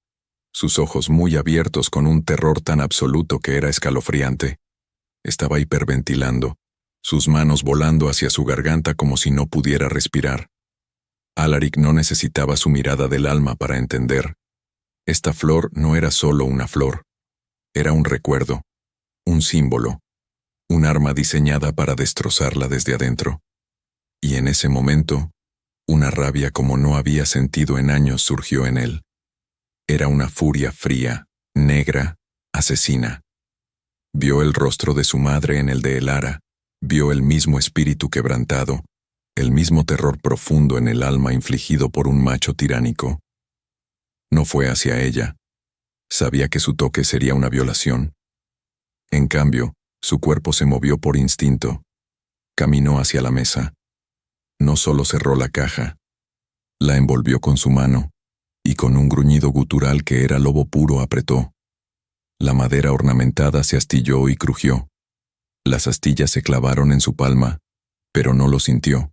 S2: sus ojos muy abiertos con un terror tan absoluto que era escalofriante. Estaba hiperventilando, sus manos volando hacia su garganta como si no pudiera respirar. Alaric no necesitaba su mirada del alma para entender. Esta flor no era solo una flor. Era un recuerdo, un símbolo, un arma diseñada para destrozarla desde adentro. Y en ese momento, una rabia como no había sentido en años surgió en él. Era una furia fría, negra, asesina. Vio el rostro de su madre en el de Elara, vio el mismo espíritu quebrantado, el mismo terror profundo en el alma infligido por un macho tiránico. No fue hacia ella. Sabía que su toque sería una violación. En cambio, su cuerpo se movió por instinto. Caminó hacia la mesa. No solo cerró la caja, la envolvió con su mano, y con un gruñido gutural que era lobo puro apretó. La madera ornamentada se astilló y crujió. Las astillas se clavaron en su palma, pero no lo sintió.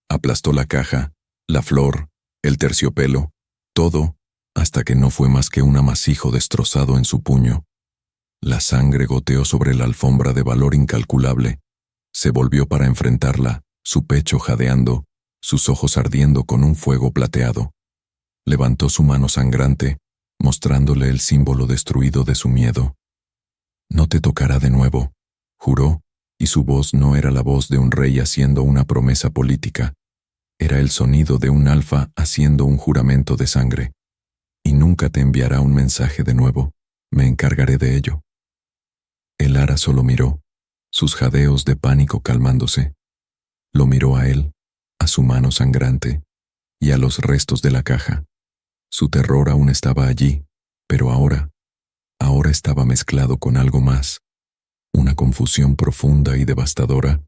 S2: Aplastó la caja, la flor, el terciopelo, todo, hasta que no fue más que un amasijo destrozado en su puño. La sangre goteó sobre la alfombra de valor incalculable. Se volvió para enfrentarla, su pecho jadeando, sus ojos ardiendo con un fuego plateado. Levantó su mano sangrante, mostrándole el símbolo destruido de su miedo. «No te tocará de nuevo», juró, y su voz no era la voz de un rey haciendo una promesa política. Era el sonido de un alfa haciendo un juramento de sangre. «Y nunca te enviará un mensaje de nuevo. Me encargaré de ello». El ara solo miró, sus jadeos de pánico calmándose. Lo miró a él, a su mano sangrante, y a los restos de la caja. Su terror aún estaba allí, pero ahora estaba mezclado con algo más, una confusión profunda y devastadora.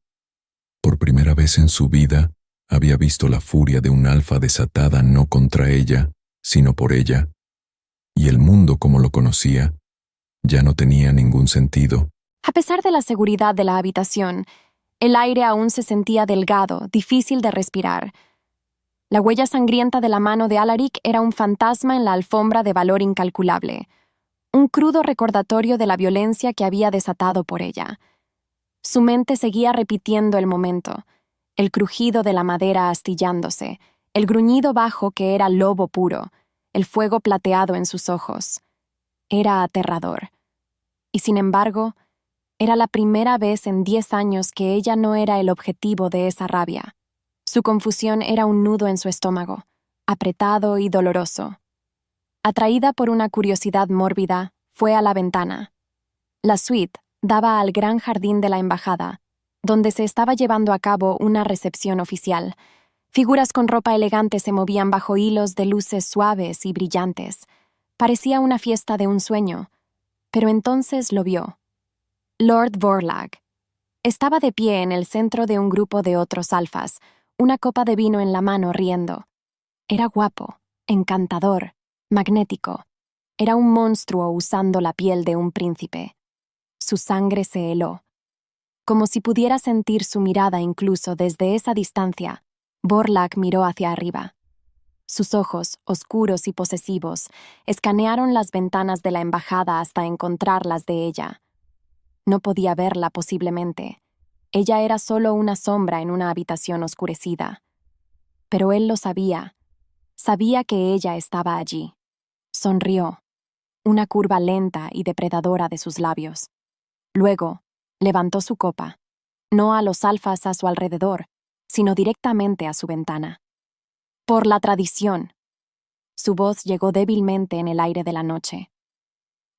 S2: Por primera vez en su vida, había visto la furia de un alfa desatada no contra ella, sino por ella, y el mundo como lo conocía ya no tenía ningún sentido.
S1: A pesar de la seguridad de la habitación, el aire aún se sentía delgado, difícil de respirar. La huella sangrienta de la mano de Alaric era un fantasma en la alfombra de valor incalculable, un crudo recordatorio de la violencia que había desatado por ella. Su mente seguía repitiendo el momento, el crujido de la madera astillándose, el gruñido bajo que era lobo puro, el fuego plateado en sus ojos. Era aterrador. Y sin embargo, era la primera vez en 10 años que ella no era el objetivo de esa rabia. Su confusión era un nudo en su estómago, apretado y doloroso. Atraída por una curiosidad mórbida, fue a la ventana. La suite daba al gran jardín de la embajada, donde se estaba llevando a cabo una recepción oficial. Figuras con ropa elegante se movían bajo hilos de luces suaves y brillantes. Parecía una fiesta de un sueño, pero entonces lo vio. Lord Borlag. Estaba de pie en el centro de un grupo de otros alfas, una copa de vino en la mano riendo. Era guapo, encantador, magnético. Era un monstruo usando la piel de un príncipe. Su sangre se heló. Como si pudiera sentir su mirada incluso desde esa distancia, Borlag miró hacia arriba. Sus ojos, oscuros y posesivos, escanearon las ventanas de la embajada hasta encontrarlas de ella. No podía verla posiblemente. Ella era solo una sombra en una habitación oscurecida. Pero él lo sabía. Sabía que ella estaba allí. Sonrió, una curva lenta y depredadora de sus labios. Luego, levantó su copa, no a los alfas a su alrededor, sino directamente a su ventana. Por la tradición. Su voz llegó débilmente en el aire de la noche.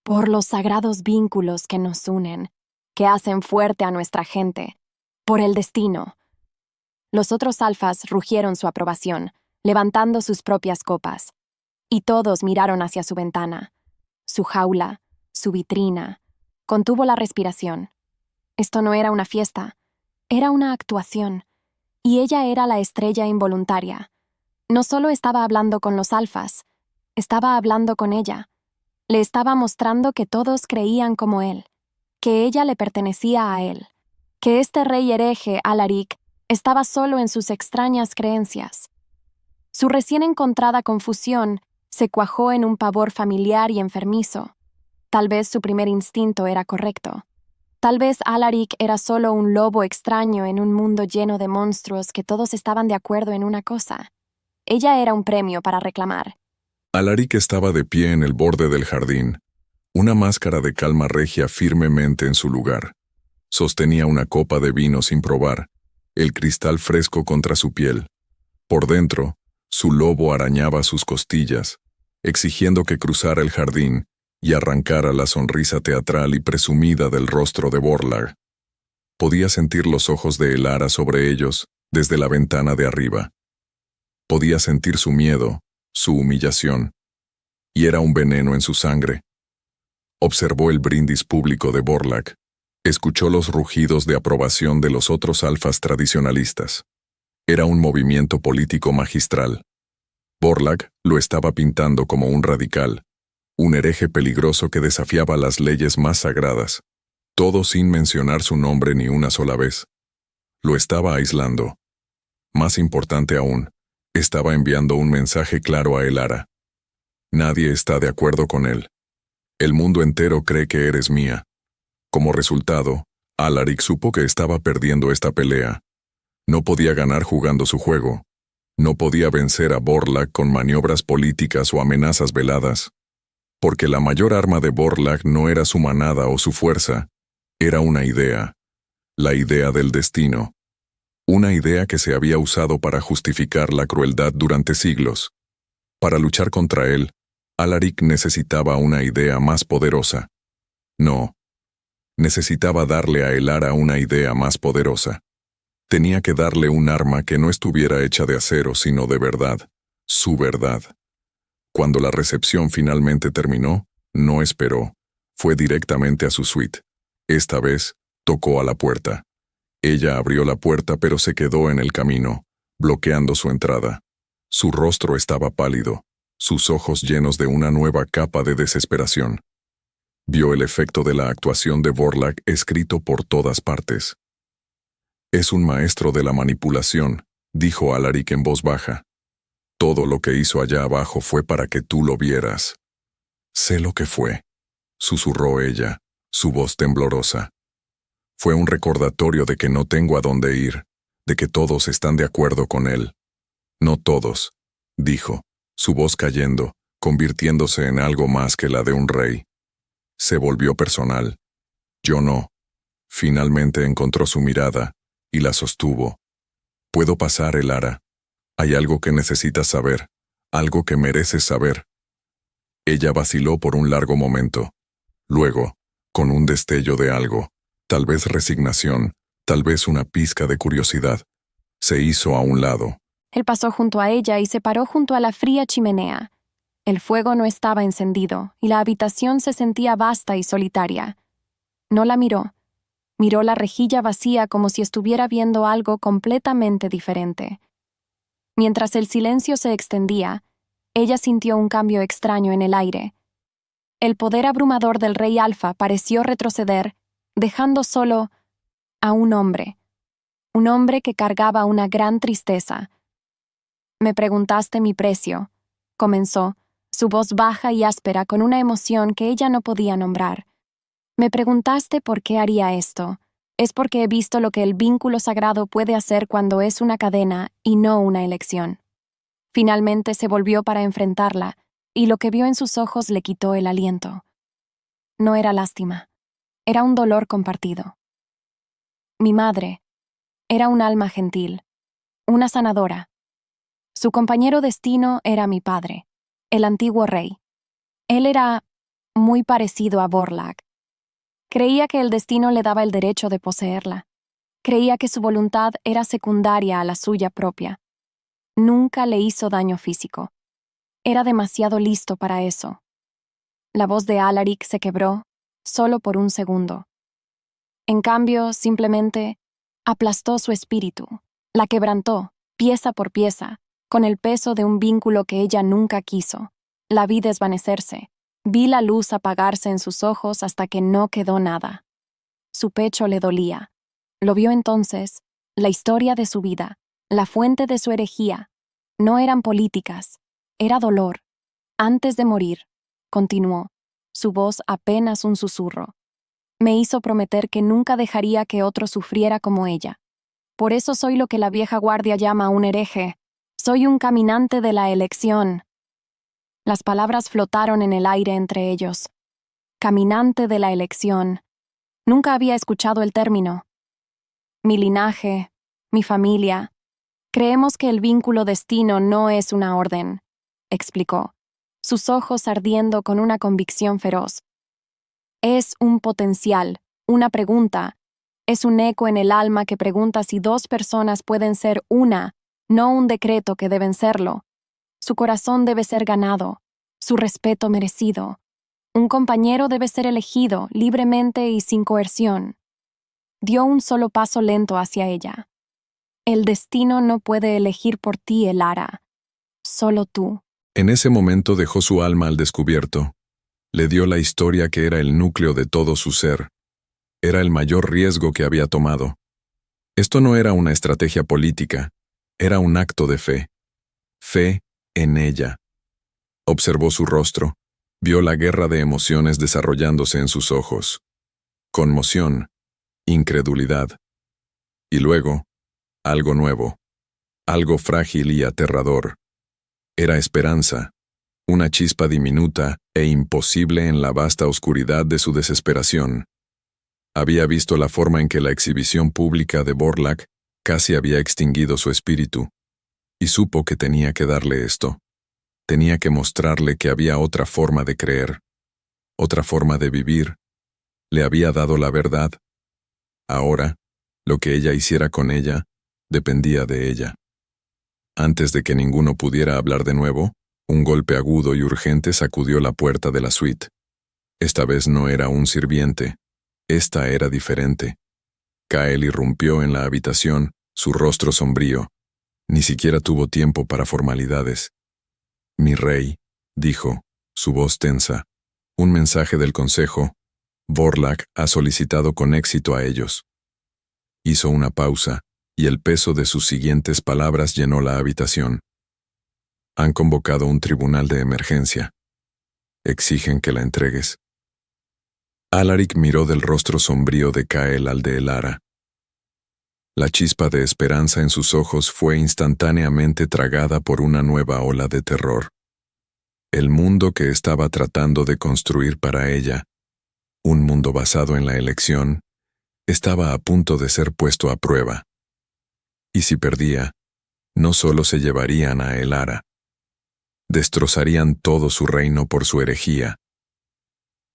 S1: Por los sagrados vínculos que nos unen, que hacen fuerte a nuestra gente. Por el destino. Los otros alfas rugieron su aprobación, levantando sus propias copas. Y todos miraron hacia su ventana, su jaula, su vitrina. Contuvo la respiración. Esto no era una fiesta, era una actuación. Y ella era la estrella involuntaria. No solo estaba hablando con los alfas, estaba hablando con ella. Le estaba mostrando que todos creían como él, que ella le pertenecía a él, que este rey hereje, Alaric, estaba solo en sus extrañas creencias. Su recién encontrada confusión se cuajó en un pavor familiar y enfermizo. Tal vez su primer instinto era correcto. Tal vez Alaric era solo un lobo extraño en un mundo lleno de monstruos que todos estaban de acuerdo en una cosa. Ella era un premio para reclamar.
S2: Alaric estaba de pie en el borde del jardín, una máscara de calma regia firmemente en su lugar. Sostenía una copa de vino sin probar, el cristal fresco contra su piel. Por dentro, su lobo arañaba sus costillas, exigiendo que cruzara el jardín y arrancara la sonrisa teatral y presumida del rostro de Borlag. Podía sentir los ojos de Elara sobre ellos desde la ventana de arriba. Podía sentir su miedo, su humillación, y era un veneno en su sangre. Observó el brindis público de Borlag, escuchó los rugidos de aprobación de los otros alfas tradicionalistas. Era un movimiento político magistral. Borlag lo estaba pintando como un radical, un hereje peligroso que desafiaba las leyes más sagradas, todo sin mencionar su nombre ni una sola vez. Lo estaba aislando. Más importante aún, estaba enviando un mensaje claro a Elara. Nadie está de acuerdo con él. El mundo entero cree que eres mía. Como resultado, Alaric supo que estaba perdiendo esta pelea. No podía ganar jugando su juego. No podía vencer a Borlag con maniobras políticas o amenazas veladas. Porque la mayor arma de Borlaug no era su manada o su fuerza, era una idea, la idea del destino. Una idea que se había usado para justificar la crueldad durante siglos. Para luchar contra él, Alaric necesitaba una idea más poderosa. No, necesitaba darle a Elara una idea más poderosa. Tenía que darle un arma que no estuviera hecha de acero, sino de verdad, su verdad. Cuando la recepción finalmente terminó, no esperó. Fue directamente a su suite. Esta vez, tocó a la puerta. Ella abrió la puerta pero se quedó en el camino, bloqueando su entrada. Su rostro estaba pálido, sus ojos llenos de una nueva capa de desesperación. Vio el efecto de la actuación de Borlaug escrito por todas partes. «Es un maestro de la manipulación», dijo Alaric en voz baja. «Todo lo que hizo allá abajo fue para que tú lo vieras». «Sé lo que fue», susurró ella, su voz temblorosa. «Fue un recordatorio de que no tengo a dónde ir, de que todos están de acuerdo con él». «No todos», dijo, su voz cayendo, convirtiéndose en algo más que la de un rey. Se volvió personal. «Yo no». Finalmente encontró su mirada, y la sostuvo. «Puedo pasar, Elara. Hay algo que necesitas saber, algo que mereces saber». Ella vaciló por un largo momento. Luego, con un destello de algo, tal vez resignación, tal vez una pizca de curiosidad, se hizo a un lado.
S1: Él pasó junto a ella y se paró junto a la fría chimenea. El fuego no estaba encendido, y la habitación se sentía vasta y solitaria. No la miró. Miró la rejilla vacía como si estuviera viendo algo completamente diferente. Mientras el silencio se extendía, ella sintió un cambio extraño en el aire. El poder abrumador del rey Alfa pareció retroceder, dejando solo a un hombre que cargaba una gran tristeza. «Me preguntaste mi precio», comenzó, su voz baja y áspera con una emoción que ella no podía nombrar. «Me preguntaste por qué haría esto. Es porque he visto lo que el vínculo sagrado puede hacer cuando es una cadena y no una elección». Finalmente se volvió para enfrentarla, y lo que vio en sus ojos le quitó el aliento. No era lástima, era un dolor compartido. Mi madre era un alma gentil, una sanadora. Su compañero destino era mi padre, el antiguo rey. Él era muy parecido a Borlaug. Creía que el destino le daba el derecho de poseerla. Creía que su voluntad era secundaria a la suya propia. Nunca le hizo daño físico. Era demasiado listo para eso. La voz de Alaric se quebró, solo por un segundo. En cambio, simplemente aplastó su espíritu, la quebrantó, pieza por pieza, con el peso de un vínculo que ella nunca quiso. La vi desvanecerse. Vi la luz apagarse en sus ojos hasta que no quedó nada. Su pecho le dolía. Lo vio entonces, la historia de su vida, la fuente de su herejía. No eran políticas, era dolor. Antes de morir, continuó, su voz apenas un susurro. Me hizo prometer que nunca dejaría que otro sufriera como ella. Por eso soy lo que la vieja guardia llama un hereje. Soy un caminante de la elección. Las palabras flotaron en el aire entre ellos. Caminante de la elección. Nunca había escuchado el término. Mi linaje, mi familia. Creemos que el vínculo destino no es una orden, explicó, sus ojos ardiendo con una convicción feroz. Es un potencial, una pregunta. Es un eco en el alma que pregunta si dos personas pueden ser una, no un decreto que deben serlo. Su corazón debe ser ganado, su respeto merecido. Un compañero debe ser elegido libremente y sin coerción. Dio un solo paso lento hacia ella. El destino no puede elegir por ti, Elara. Solo tú.
S2: En ese momento dejó su alma al descubierto. Le dio la historia que era el núcleo de todo su ser. Era el mayor riesgo que había tomado. Esto no era una estrategia política, era un acto de fe. Fe en ella. Observó su rostro, vio la guerra de emociones desarrollándose en sus ojos. Conmoción, incredulidad. Y luego, algo nuevo, algo frágil y aterrador. Era esperanza, una chispa diminuta e imposible en la vasta oscuridad de su desesperación. Había visto la forma en que la exhibición pública de Borlak casi había extinguido su espíritu, y supo que tenía que darle esto. Tenía que mostrarle que había otra forma de creer, otra forma de vivir. Le había dado la verdad. Ahora, lo que ella hiciera con ella, dependía de ella. Antes de que ninguno pudiera hablar de nuevo, un golpe agudo y urgente sacudió la puerta de la suite. Esta vez no era un sirviente. Esta era diferente. Kael irrumpió en la habitación, su rostro sombrío. Ni siquiera tuvo tiempo para formalidades. «Mi rey», dijo, su voz tensa. «Un mensaje del consejo. Borlak ha solicitado con éxito a ellos». Hizo una pausa, y el peso de sus siguientes palabras llenó la habitación. «Han convocado un tribunal de emergencia. Exigen que la entregues». Alaric miró del rostro sombrío de Kael al de Elara. La chispa de esperanza en sus ojos fue instantáneamente tragada por una nueva ola de terror. El mundo que estaba tratando de construir para ella, un mundo basado en la elección, estaba a punto de ser puesto a prueba. Y si perdía, no solo se llevarían a Elara, destrozarían todo su reino por su herejía.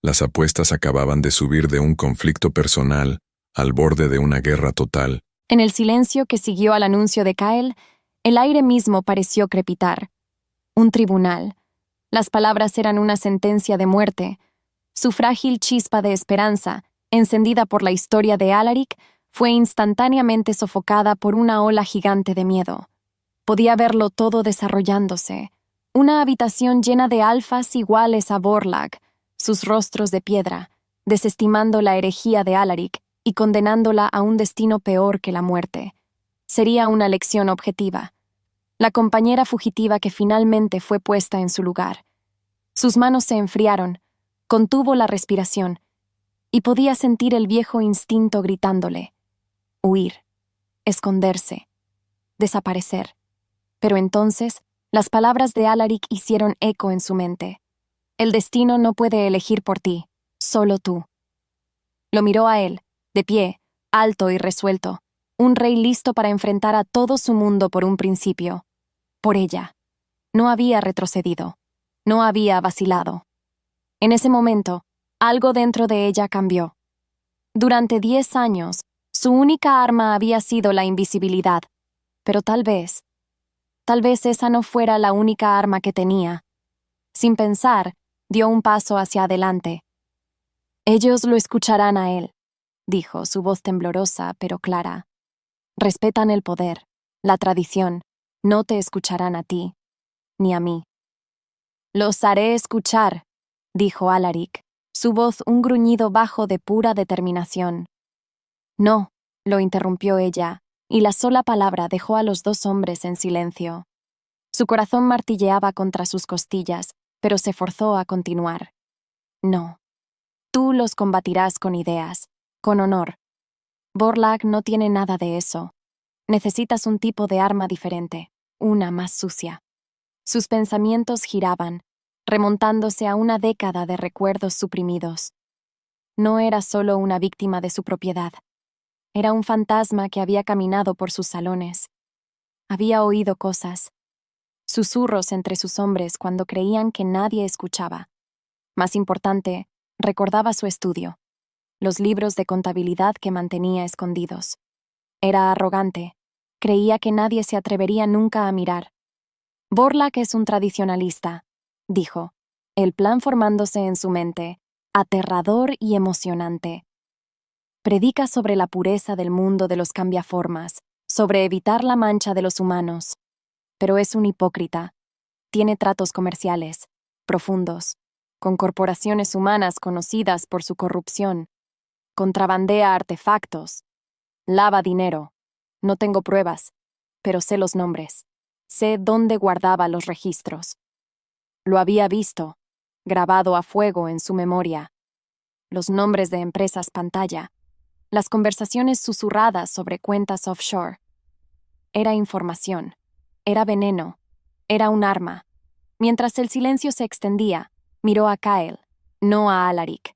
S2: Las apuestas acababan de subir de un conflicto personal al borde de una guerra total.
S1: En el silencio que siguió al anuncio de Kael, el aire mismo pareció crepitar. Un tribunal. Las palabras eran una sentencia de muerte. Su frágil chispa de esperanza, encendida por la historia de Alaric, fue instantáneamente sofocada por una ola gigante de miedo. Podía verlo todo desarrollándose. Una habitación llena de alfas iguales a Borlak, sus rostros de piedra, desestimando la herejía de Alaric y condenándola a un destino peor que la muerte. Sería una lección objetiva. La compañera fugitiva que finalmente fue puesta en su lugar. Sus manos se enfriaron, contuvo la respiración, y podía sentir el viejo instinto gritándole: huir, esconderse, desaparecer. Pero entonces, las palabras de Alaric hicieron eco en su mente. El destino no puede elegir por ti, solo tú. Lo miró a él, de pie, alto y resuelto, un rey listo para enfrentar a todo su mundo por un principio. Por ella. No había retrocedido. No había vacilado. En ese momento, algo dentro de ella cambió. Durante 10 años, su única arma había sido la invisibilidad, pero tal vez esa no fuera la única arma que tenía. Sin pensar, dio un paso hacia adelante. «Ellos lo escucharán a él», dijo, su voz temblorosa pero clara. «Respetan el poder, la tradición, no te escucharán a ti, ni a mí». «Los haré escuchar», dijo Alaric, su voz un gruñido bajo de pura determinación. «No», lo interrumpió ella, y la sola palabra dejó a los dos hombres en silencio. Su corazón martilleaba contra sus costillas, pero se forzó a continuar. «No. Tú los combatirás con ideas, con honor. Borlak no tiene nada de eso. Necesitas un tipo de arma diferente, una más sucia». Sus pensamientos giraban, remontándose a una década de recuerdos suprimidos. No era solo una víctima de su propiedad. Era un fantasma que había caminado por sus salones. Había oído cosas. Susurros entre sus hombres cuando creían que nadie escuchaba. Más importante, recordaba su estudio, los libros de contabilidad que mantenía escondidos. Era arrogante, creía que nadie se atrevería nunca a mirar. «Borlak es un tradicionalista», dijo, el plan formándose en su mente, aterrador y emocionante. Predica sobre la pureza del mundo de los cambiaformas, sobre evitar la mancha de los humanos. Pero es un hipócrita. Tiene tratos comerciales, profundos, con corporaciones humanas conocidas por su corrupción. Contrabandea artefactos. Lava dinero. No tengo pruebas, pero sé los nombres. Sé dónde guardaba los registros. Lo había visto, grabado a fuego en su memoria. Los nombres de empresas pantalla. Las conversaciones susurradas sobre cuentas offshore. Era información. Era veneno. Era un arma. Mientras el silencio se extendía, miró a Kael, no a Alaric,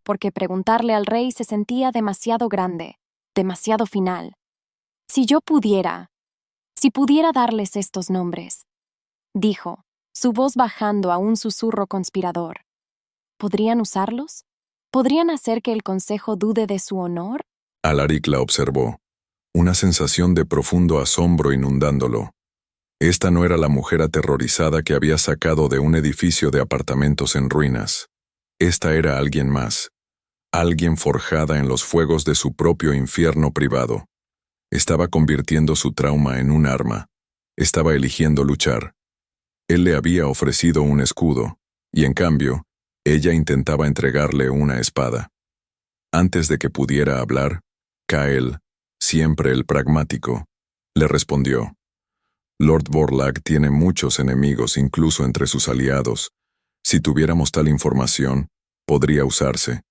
S1: porque preguntarle al rey se sentía demasiado grande, demasiado final. Si pudiera darles estos nombres, dijo, su voz bajando a un susurro conspirador. ¿Podrían usarlos? ¿Podrían hacer que el consejo dude de su honor?
S2: Alaric la observó, una sensación de profundo asombro inundándolo. Esta no era la mujer aterrorizada que había sacado de un edificio de apartamentos en ruinas. Esta era alguien más, alguien forjada en los fuegos de su propio infierno privado. Estaba convirtiendo su trauma en un arma. Estaba eligiendo luchar. Él le había ofrecido un escudo, y en cambio, ella intentaba entregarle una espada. Antes de que pudiera hablar, Kael, siempre el pragmático, le respondió: Lord Borlag tiene muchos enemigos incluso entre sus aliados. Si tuviéramos tal información, podría usarse.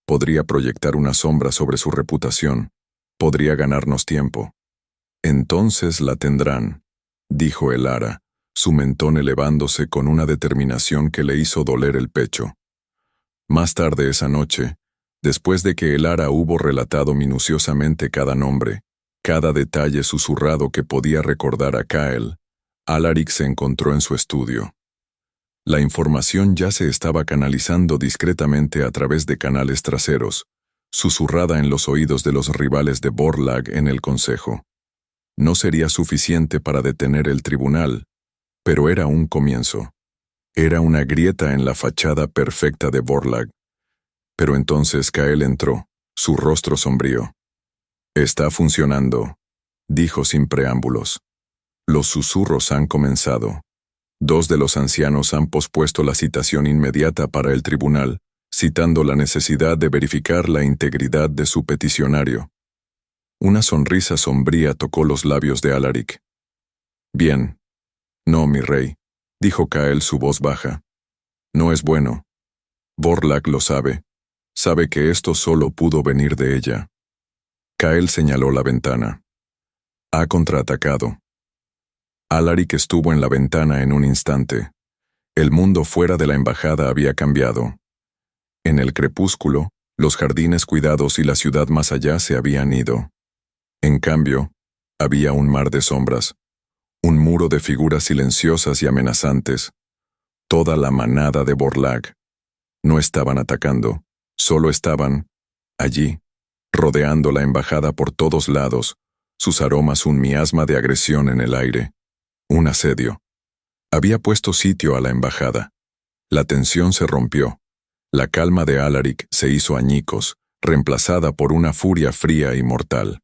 S2: Podría proyectar una sombra sobre su reputación. Podría ganarnos tiempo. Entonces la tendrán, dijo Elara, su mentón elevándose con una determinación que le hizo doler el pecho. Más tarde esa noche, después de que Elara hubo relatado minuciosamente cada nombre, cada detalle susurrado que podía recordar a Kael, Alaric se encontró en su estudio. La información ya se estaba canalizando discretamente a través de canales traseros, susurrada en los oídos de los rivales de Borlag en el consejo. No sería suficiente para detener el tribunal, pero era un comienzo. Era una grieta en la fachada perfecta de Borlag. Pero entonces Kael entró, su rostro sombrío. «Está funcionando», dijo sin preámbulos. «Los susurros han comenzado. 2 de los ancianos han pospuesto la citación inmediata para el tribunal, citando la necesidad de verificar la integridad de su peticionario». Una sonrisa sombría tocó los labios de Alaric. «Bien. No, mi rey», dijo Kael su voz baja. «No es bueno. Borlag lo sabe. Sabe que esto solo pudo venir de ella». Kael señaló la ventana. «Ha contraatacado». Alaric estuvo en la ventana en un instante. El mundo fuera de la embajada había cambiado. En el crepúsculo, los jardines cuidados y la ciudad más allá se habían ido. En cambio, había un mar de sombras, un muro de figuras silenciosas y amenazantes. Toda la manada de Borlag. No estaban atacando, solo estaban allí, rodeando la embajada por todos lados, sus aromas un miasma de agresión en el aire. Un asedio. Había puesto sitio a la embajada. La tensión se rompió. La calma de Alaric se hizo añicos, reemplazada por una furia fría y mortal.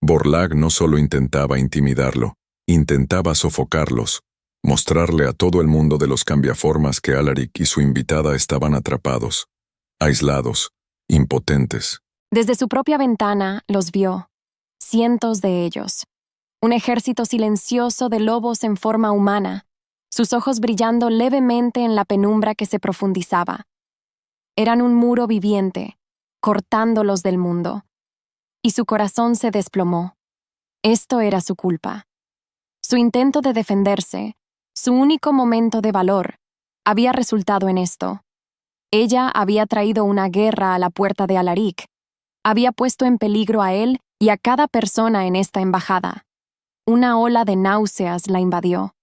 S2: Borlag no solo intentaba intimidarlo, intentaba sofocarlos, mostrarle a todo el mundo de los cambiaformas que Alaric y su invitada estaban atrapados, aislados, impotentes.
S1: Desde su propia ventana los vio, cientos de ellos. Un ejército silencioso de lobos en forma humana, sus ojos brillando levemente en la penumbra que se profundizaba. Eran un muro viviente, cortándolos del mundo. Y su corazón se desplomó. Esto era su culpa. Su intento de defenderse, su único momento de valor, había resultado en esto. Ella había traído una guerra a la puerta de Alaric. Había puesto en peligro a él y a cada persona en esta embajada. Una ola de náuseas la invadió.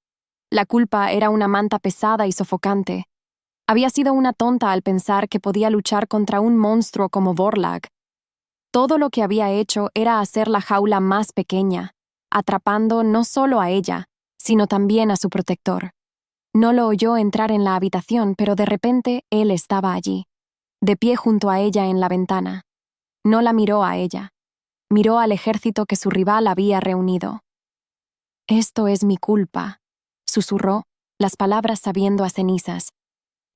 S1: La culpa era una manta pesada y sofocante. Había sido una tonta al pensar que podía luchar contra un monstruo como Borlag. Todo lo que había hecho era hacer la jaula más pequeña, atrapando no solo a ella, sino también a su protector. No lo oyó entrar en la habitación, pero de repente él estaba allí, de pie junto a ella en la ventana. No la miró a ella. Miró al ejército que su rival había reunido. «Esto es mi culpa», susurró, las palabras sabiendo a cenizas.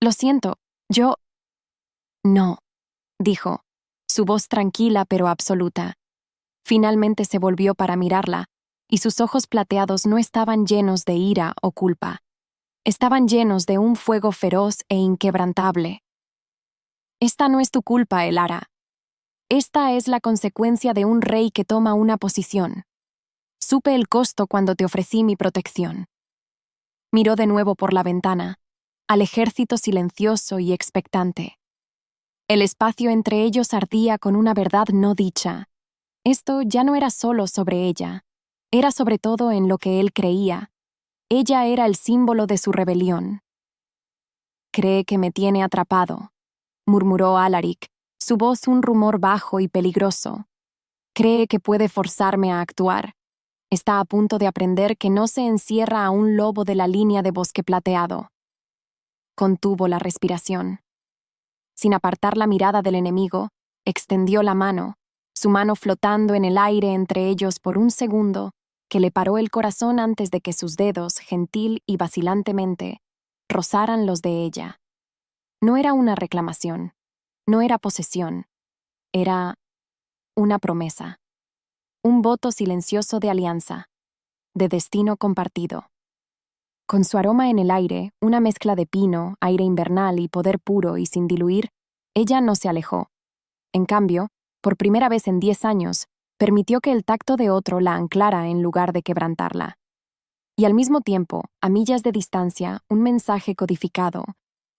S1: «Lo siento, yo...» «No», dijo, su voz tranquila pero absoluta. Finalmente se volvió para mirarla, y sus ojos plateados no estaban llenos de ira o culpa. Estaban llenos de un fuego feroz e inquebrantable. «Esta no es tu culpa, Elara. Esta es la consecuencia de un rey que toma una posición. Supe el costo cuando te ofrecí mi protección. Miró de nuevo por la ventana, al ejército silencioso y expectante. El espacio entre ellos ardía con una verdad no dicha. Esto ya no era solo sobre ella, era sobre todo en lo que él creía. Ella era el símbolo de su rebelión. «Cree que me tiene atrapado», murmuró Alaric, su voz un rumor bajo y peligroso. «Cree que puede forzarme a actuar. Está a punto de aprender que no se encierra a un lobo de la línea de bosque plateado». Contuvo la respiración. Sin apartar la mirada del enemigo, extendió la mano, su mano flotando en el aire entre ellos por un segundo, que le paró el corazón antes de que sus dedos, gentil y vacilantemente, rozaran los de ella. No era una reclamación, no era posesión, era una promesa, un voto silencioso de alianza, de destino compartido. Con su aroma en el aire, una mezcla de pino, aire invernal y poder puro y sin diluir, ella no se alejó. En cambio, por primera vez en 10 años, permitió que el tacto de otro la anclara en lugar de quebrantarla. Y al mismo tiempo, a millas de distancia, un mensaje codificado,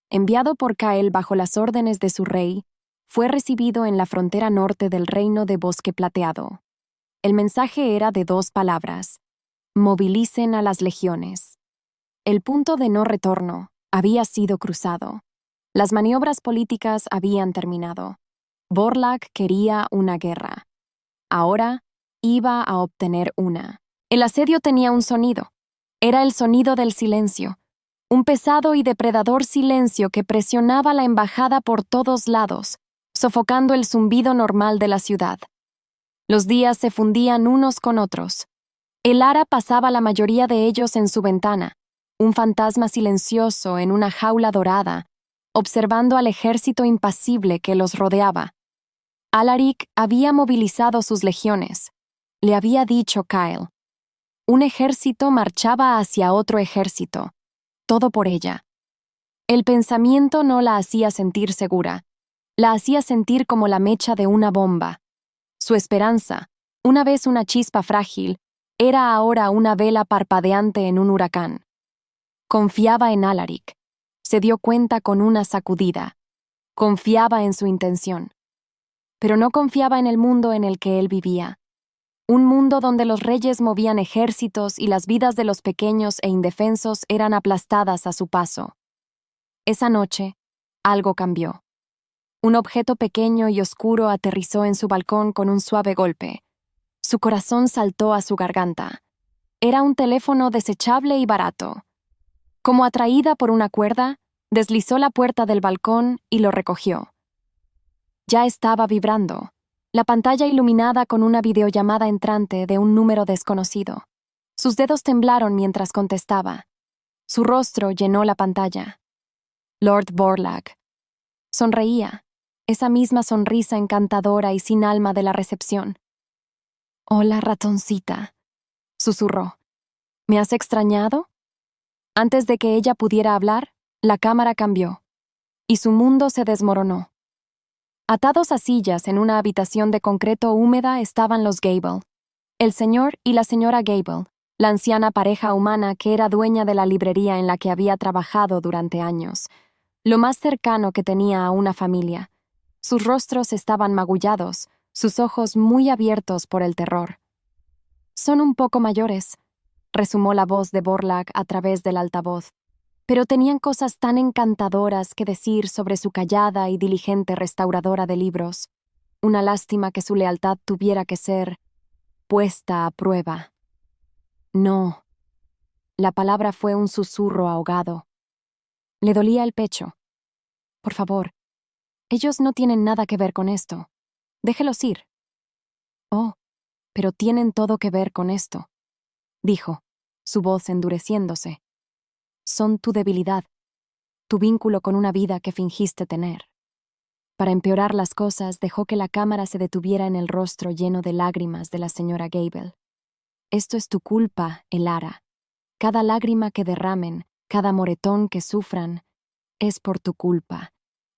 S1: enviado por Kael bajo las órdenes de su rey, fue recibido en la frontera norte del reino de Bosque Plateado. El mensaje era de 2 palabras: movilicen a las legiones. El punto de no retorno había sido cruzado. Las maniobras políticas habían terminado. Borlak quería una guerra. Ahora iba a obtener una. El asedio tenía un sonido. Era el sonido del silencio. Un pesado y depredador silencio que presionaba la embajada por todos lados, sofocando el zumbido normal de la ciudad. Los días se fundían unos con otros. El ara pasaba la mayoría de ellos en su ventana, un fantasma silencioso en una jaula dorada, observando al ejército impasible que los rodeaba. Alaric había movilizado sus legiones. Le había dicho Kael. Un ejército marchaba hacia otro ejército. Todo por ella. El pensamiento no la hacía sentir segura. La hacía sentir como la mecha de una bomba. Su esperanza, una vez una chispa frágil, era ahora una vela parpadeante en un huracán. Confiaba en Alaric. Se dio cuenta con una sacudida. Confiaba en su intención. Pero no confiaba en el mundo en el que él vivía. Un mundo donde los reyes movían ejércitos y las vidas de los pequeños e indefensos eran aplastadas a su paso. Esa noche, algo cambió. Un objeto pequeño y oscuro aterrizó en su balcón con un suave golpe. Su corazón saltó a su garganta. Era un teléfono desechable y barato. Como atraída por una cuerda, deslizó la puerta del balcón y lo recogió. Ya estaba vibrando, la pantalla iluminada con una videollamada entrante de un número desconocido. Sus dedos temblaron mientras contestaba. Su rostro llenó la pantalla. Lord Borlak. Sonreía, esa misma sonrisa encantadora y sin alma de la recepción. «Hola, ratoncita», susurró. «¿Me has extrañado?» Antes de que ella pudiera hablar, la cámara cambió, y su mundo se desmoronó. Atados a sillas en una habitación de concreto húmeda estaban los Gable, el señor y la señora Gable, la anciana pareja humana que era dueña de la librería en la que había trabajado durante años, lo más cercano que tenía a una familia. Sus rostros estaban magullados, sus ojos muy abiertos por el terror. «Son un poco mayores», resumó la voz de Borlak a través del altavoz, pero tenían cosas tan encantadoras que decir sobre su callada y diligente restauradora de libros. Una lástima que su lealtad tuviera que ser puesta a prueba. «No». La palabra fue un susurro ahogado. Le dolía el pecho. «Por favor, ellos no tienen nada que ver con esto. Déjelos ir». «Oh, pero tienen todo que ver con esto», dijo, su voz endureciéndose. «Son tu debilidad, tu vínculo con una vida que fingiste tener». Para empeorar las cosas, dejó que la cámara se detuviera en el rostro lleno de lágrimas de la señora Gable. «Esto es tu culpa, Elara. Cada lágrima que derramen, cada moretón que sufran, es por tu culpa.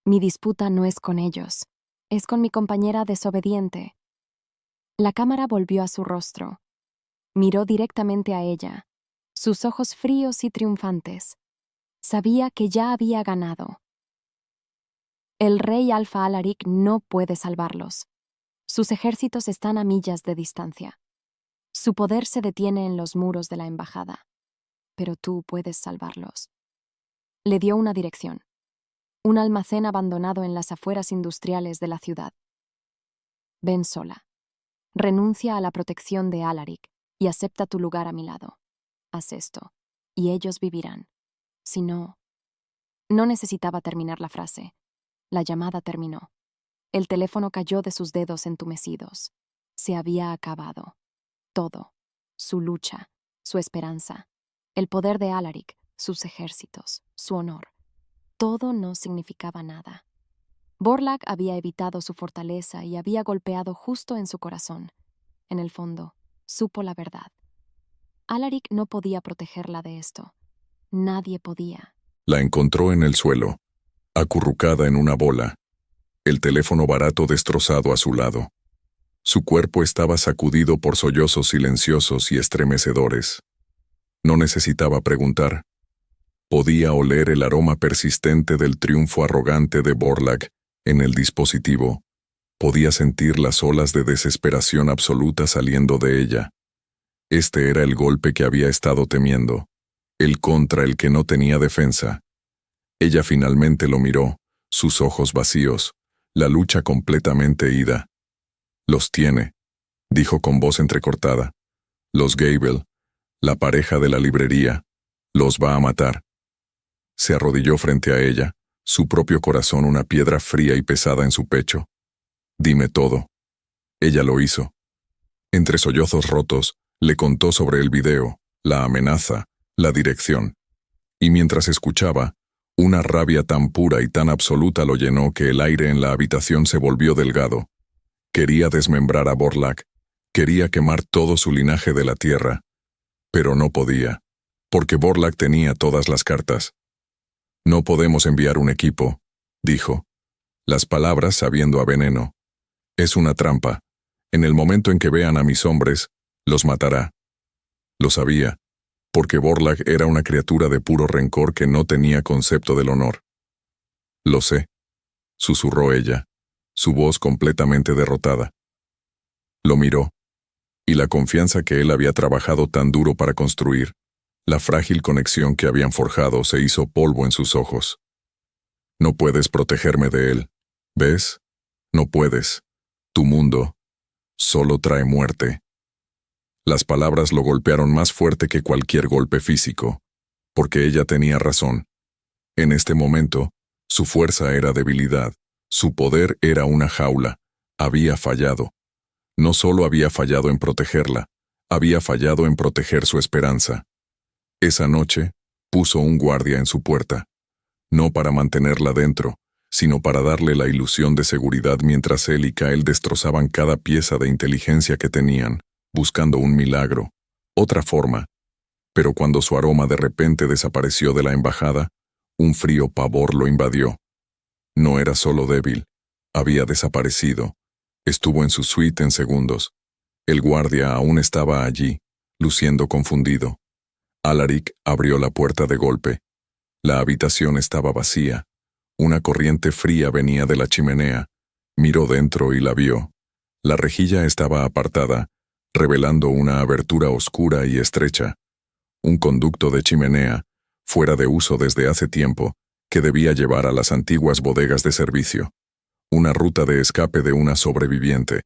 S1: Mi disputa no es con ellos, es con mi compañera desobediente». La cámara volvió a su rostro. Miró directamente a ella. sus ojos fríos y triunfantes. Sabía que ya había ganado. El rey Alfa Alaric no puede salvarlos. Sus ejércitos están a millas de distancia. Su poder se detiene en los muros de la embajada. Pero tú puedes salvarlos. Le dio una dirección. Un almacén abandonado en las afueras industriales de la ciudad. Ven sola. Renuncia a la protección de Alaric y acepta tu lugar a mi lado. Haz esto, y ellos vivirán. Si no... No necesitaba terminar la frase. La llamada terminó. El teléfono cayó de sus dedos entumecidos. Se había acabado. Todo. Su lucha, su esperanza, el poder de Alaric, sus ejércitos, su honor. Todo no significaba nada. Borlaug había evitado su fortaleza y había golpeado justo en su corazón. En el fondo, supo la verdad. Alaric no podía protegerla de esto. Nadie podía.
S2: La encontró en el suelo, acurrucada en una bola, el teléfono barato destrozado a su lado. Su cuerpo estaba sacudido por sollozos silenciosos y estremecedores. No necesitaba preguntar. Podía oler el aroma persistente del triunfo arrogante de Borlaug en el dispositivo. Podía sentir las olas de desesperación absoluta saliendo de ella. Este era el golpe que había estado temiendo, el contra el que no tenía defensa. Ella finalmente lo miró, sus ojos vacíos, la lucha completamente ida. Los tiene, dijo con voz entrecortada. Los Gable, la pareja de la librería, los va a matar. Se arrodilló frente a ella, su propio corazón una piedra fría y pesada en su pecho. Dime todo. Ella lo hizo. Entre sollozos rotos, le contó sobre el video, la amenaza, la dirección. Y mientras escuchaba, una rabia tan pura y tan absoluta lo llenó que el aire en la habitación se volvió delgado. Quería desmembrar a Borlaug, quería quemar todo su linaje de la tierra. Pero no podía, porque Borlaug tenía todas las cartas. No podemos enviar un equipo, dijo. Las palabras sabiendo a veneno. Es una trampa. En el momento en que vean a mis hombres, los matará. Lo sabía, porque Borlaug era una criatura de puro rencor que no tenía concepto del honor. Lo sé, susurró ella, su voz completamente derrotada. Lo miró, y la confianza que él había trabajado tan duro para construir, la frágil conexión que habían forjado se hizo polvo en sus ojos. No puedes protegerme de él, ¿ves? No puedes. Tu mundo solo trae muerte. Las palabras lo golpearon más fuerte que cualquier golpe físico, porque ella tenía razón. En este momento, su fuerza era debilidad, su poder era una jaula. Había fallado. No solo había fallado en protegerla, había fallado en proteger su esperanza. Esa noche, puso un guardia en su puerta, no para mantenerla dentro, sino para darle la ilusión de seguridad mientras él y Kyle destrozaban cada pieza de inteligencia que tenían, buscando un milagro, otra forma. Pero cuando su aroma de repente desapareció de la embajada, un frío pavor lo invadió. No era solo débil, había desaparecido. Estuvo en su suite en segundos. El guardia aún estaba allí, luciendo confundido. Alaric abrió la puerta de golpe. La habitación estaba vacía. Una corriente fría venía de la chimenea. Miró dentro y la vio. La rejilla estaba apartada, revelando una abertura oscura y estrecha. Un conducto de chimenea, fuera de uso desde hace tiempo, que debía llevar a las antiguas bodegas de servicio. Una ruta de escape de una sobreviviente.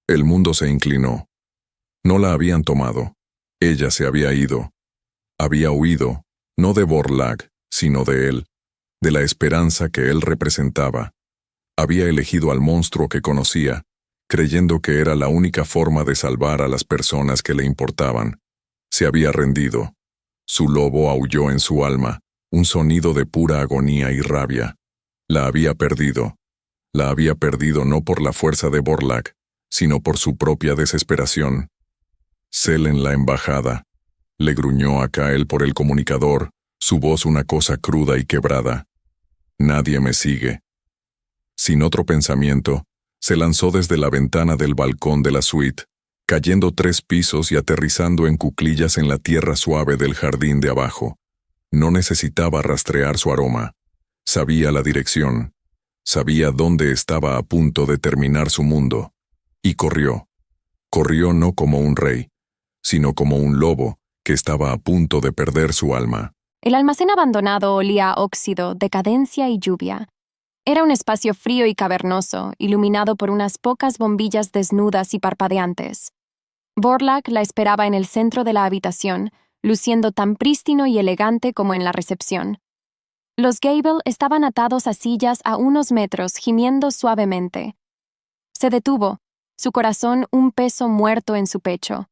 S2: El mundo se inclinó. No la habían tomado. Ella se había ido. Había huido, no de Borlaug, sino de él, de la esperanza que él representaba. Había elegido al monstruo que conocía, creyendo que era la única forma de salvar a las personas que le importaban. Se había rendido. Su lobo aulló en su alma, un sonido de pura agonía y rabia. La había perdido. La había perdido no por la fuerza de Borlaug, sino por su propia desesperación. Cel en la embajada. Le gruñó a Kyle por el comunicador, su voz una cosa cruda y quebrada. Nadie me sigue. Sin otro pensamiento, se lanzó desde la ventana del balcón de la suite, cayendo 3 pisos y aterrizando en cuclillas en la tierra suave del jardín de abajo. No necesitaba rastrear su aroma. Sabía la dirección. Sabía dónde estaba a punto de terminar su mundo. Y corrió. Corrió no como un rey, sino como un lobo que estaba a punto de perder su alma.
S1: El almacén abandonado olía a óxido, decadencia y lluvia. Era un espacio frío y cavernoso, iluminado por unas pocas bombillas desnudas y parpadeantes. Borlaug la esperaba en el centro de la habitación, luciendo tan prístino y elegante como en la recepción. Los Gable estaban atados a sillas a unos metros, gimiendo suavemente. Se detuvo, su corazón un peso muerto en su pecho.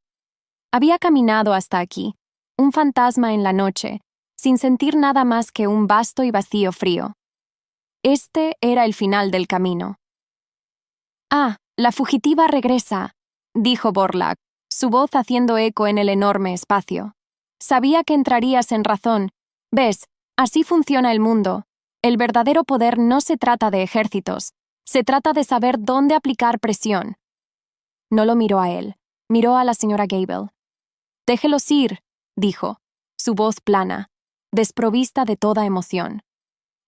S1: Había caminado hasta aquí, un fantasma en la noche, sin sentir nada más que un vasto y vacío frío. Este era el final del camino. «Ah, la fugitiva regresa», dijo Borlaug, su voz haciendo eco en el enorme espacio. «Sabía que entrarías en razón. Ves, así funciona el mundo. El verdadero poder no se trata de ejércitos, se trata de saber dónde aplicar presión». No lo miró a él, miró a la señora Gable. «Déjelos ir», dijo, su voz plana, desprovista de toda emoción.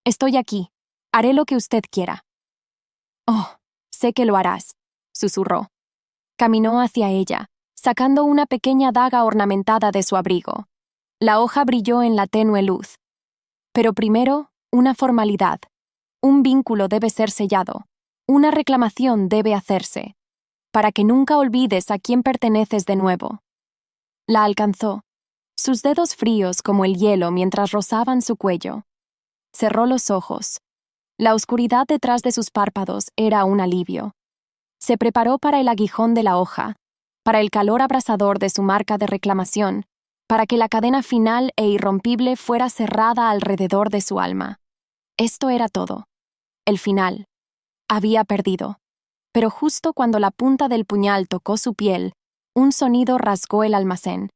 S1: «Estoy aquí. Haré lo que usted quiera». «Oh, sé que lo harás», susurró. Caminó hacia ella, sacando una pequeña daga ornamentada de su abrigo. La hoja brilló en la tenue luz. Pero primero, una formalidad. Un vínculo debe ser sellado. Una reclamación debe hacerse, para que nunca olvides a quién perteneces de nuevo. La alcanzó, sus dedos fríos como el hielo mientras rozaban su cuello. Cerró los ojos. La oscuridad detrás de sus párpados era un alivio. Se preparó para el aguijón de la hoja, para el calor abrasador de su marca de reclamación, para que la cadena final e irrompible fuera cerrada alrededor de su alma. Esto era todo. El final. Había perdido. Pero justo cuando la punta del puñal tocó su piel, un sonido rasgó el almacén.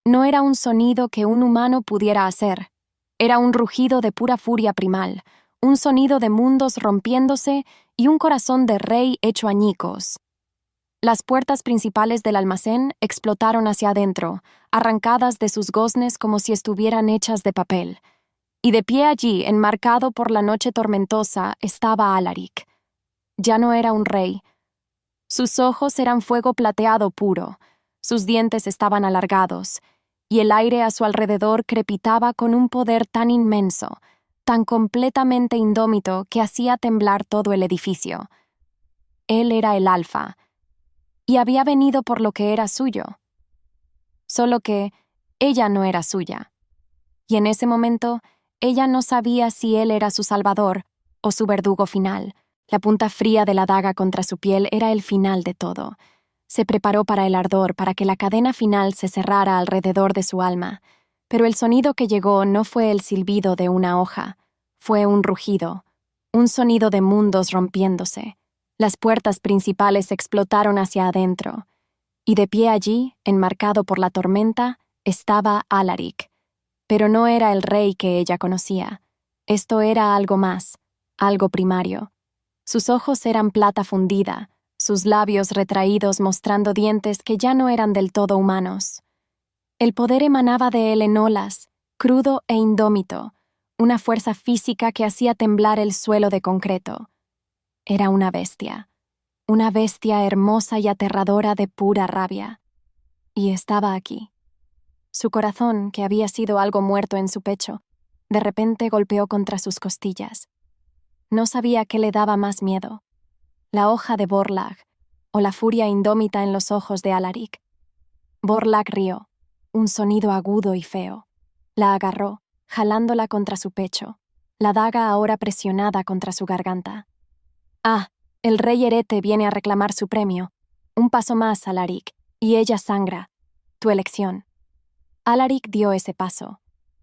S1: No era un sonido que un humano pudiera hacer. Era un rugido de pura furia primal, un sonido de mundos rompiéndose y un corazón de rey hecho añicos. Las puertas principales del almacén explotaron hacia adentro, arrancadas de sus goznes como si estuvieran hechas de papel. Y de pie allí, enmarcado por la noche tormentosa, estaba Alaric. Ya no era un rey. Sus ojos eran fuego plateado puro, sus dientes estaban alargados, y el aire a su alrededor crepitaba con un poder tan inmenso, tan completamente indómito que hacía temblar todo el edificio. Él era el Alfa, y había venido por lo que era suyo. Solo que ella no era suya. Y en ese momento, ella no sabía si él era su salvador o su verdugo final. La punta fría de la daga contra su piel era el final de todo. Se preparó para el ardor, para que la cadena final se cerrara alrededor de su alma. Pero el sonido que llegó no fue el silbido de una hoja, fue un rugido, un sonido de mundos rompiéndose. Las puertas principales explotaron hacia adentro, y de pie allí, enmarcado por la tormenta, estaba Alaric. Pero no era el rey que ella conocía. Esto era algo más, algo primario. Sus ojos eran plata fundida, sus labios retraídos mostrando dientes que ya no eran del todo humanos. El poder emanaba de él en olas, crudo e indómito, una fuerza física que hacía temblar el suelo de concreto. Era una bestia hermosa y aterradora de pura rabia. Y estaba aquí. Su corazón, que había sido algo muerto en su pecho, de repente golpeó contra sus costillas. No sabía qué le daba más miedo, la hoja de Borlaug o la furia indómita en los ojos de Alaric. Borlaug rió, un sonido agudo y feo. La agarró, jalándola contra su pecho, la daga ahora presionada contra su garganta. «Ah, el rey Herete viene a reclamar su premio. Un paso más, Alaric, y ella sangra. Tu elección». Alaric dio ese paso.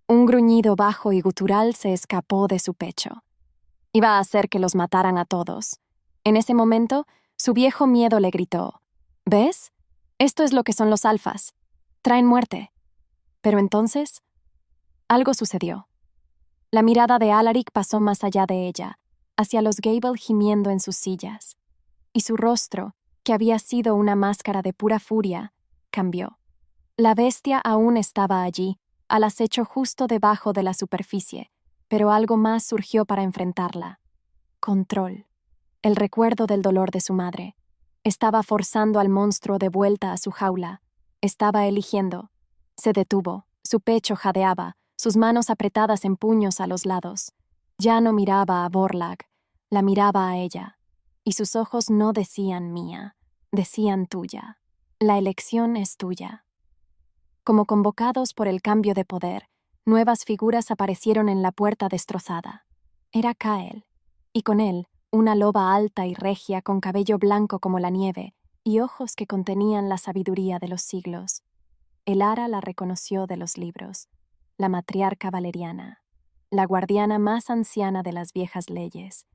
S1: Un gruñido bajo y gutural se escapó de su pecho. Iba a hacer que los mataran a todos. En ese momento, su viejo miedo le gritó: «¿Ves? Esto es lo que son los alfas. Traen muerte». Pero entonces, algo sucedió. La mirada de Alaric pasó más allá de ella, hacia los Gable gimiendo en sus sillas. Y su rostro, que había sido una máscara de pura furia, cambió. La bestia aún estaba allí, al acecho justo debajo de la superficie, pero algo más surgió para enfrentarla. Control. El recuerdo del dolor de su madre. Estaba forzando al monstruo de vuelta a su jaula. Estaba eligiendo. Se detuvo, su pecho jadeaba, sus manos apretadas en puños a los lados. Ya no miraba a Vorlag, la miraba a ella. Y sus ojos no decían mía, decían tuya. La elección es tuya. Como convocados por el cambio de poder, nuevas figuras aparecieron en la puerta destrozada. Era Kael, y con él, una loba alta y regia con cabello blanco como la nieve y ojos que contenían la sabiduría de los siglos. Elara la reconoció de los libros, la matriarca valeriana, la guardiana más anciana de las viejas leyes.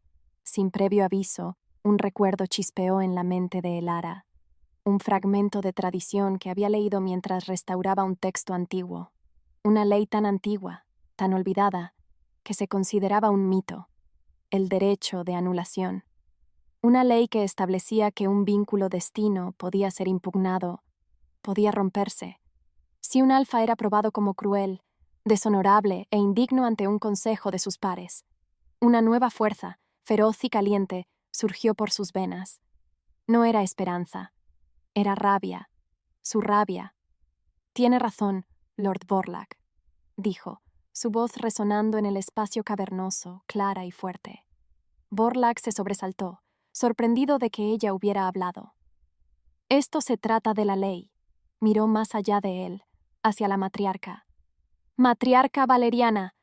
S1: Sin previo aviso, un recuerdo chispeó en la mente de Elara, un fragmento de tradición que había leído mientras restauraba un texto antiguo, una ley tan antigua, tan olvidada, que se consideraba un mito, el derecho de anulación, una ley que establecía que un vínculo destino podía ser impugnado, podía romperse, si un alfa era probado como cruel, deshonorable e indigno ante un consejo de sus pares. Una nueva fuerza, feroz y caliente, surgió por sus venas. No era esperanza, era rabia, su rabia. Tiene razón, Lord Vorlag, dijo, su voz resonando en el espacio cavernoso, clara y fuerte. Vorlag se sobresaltó, sorprendido de que ella hubiera hablado. Esto se trata de la ley. Miró más allá de él, hacia la matriarca. «Matriarca valeriana»,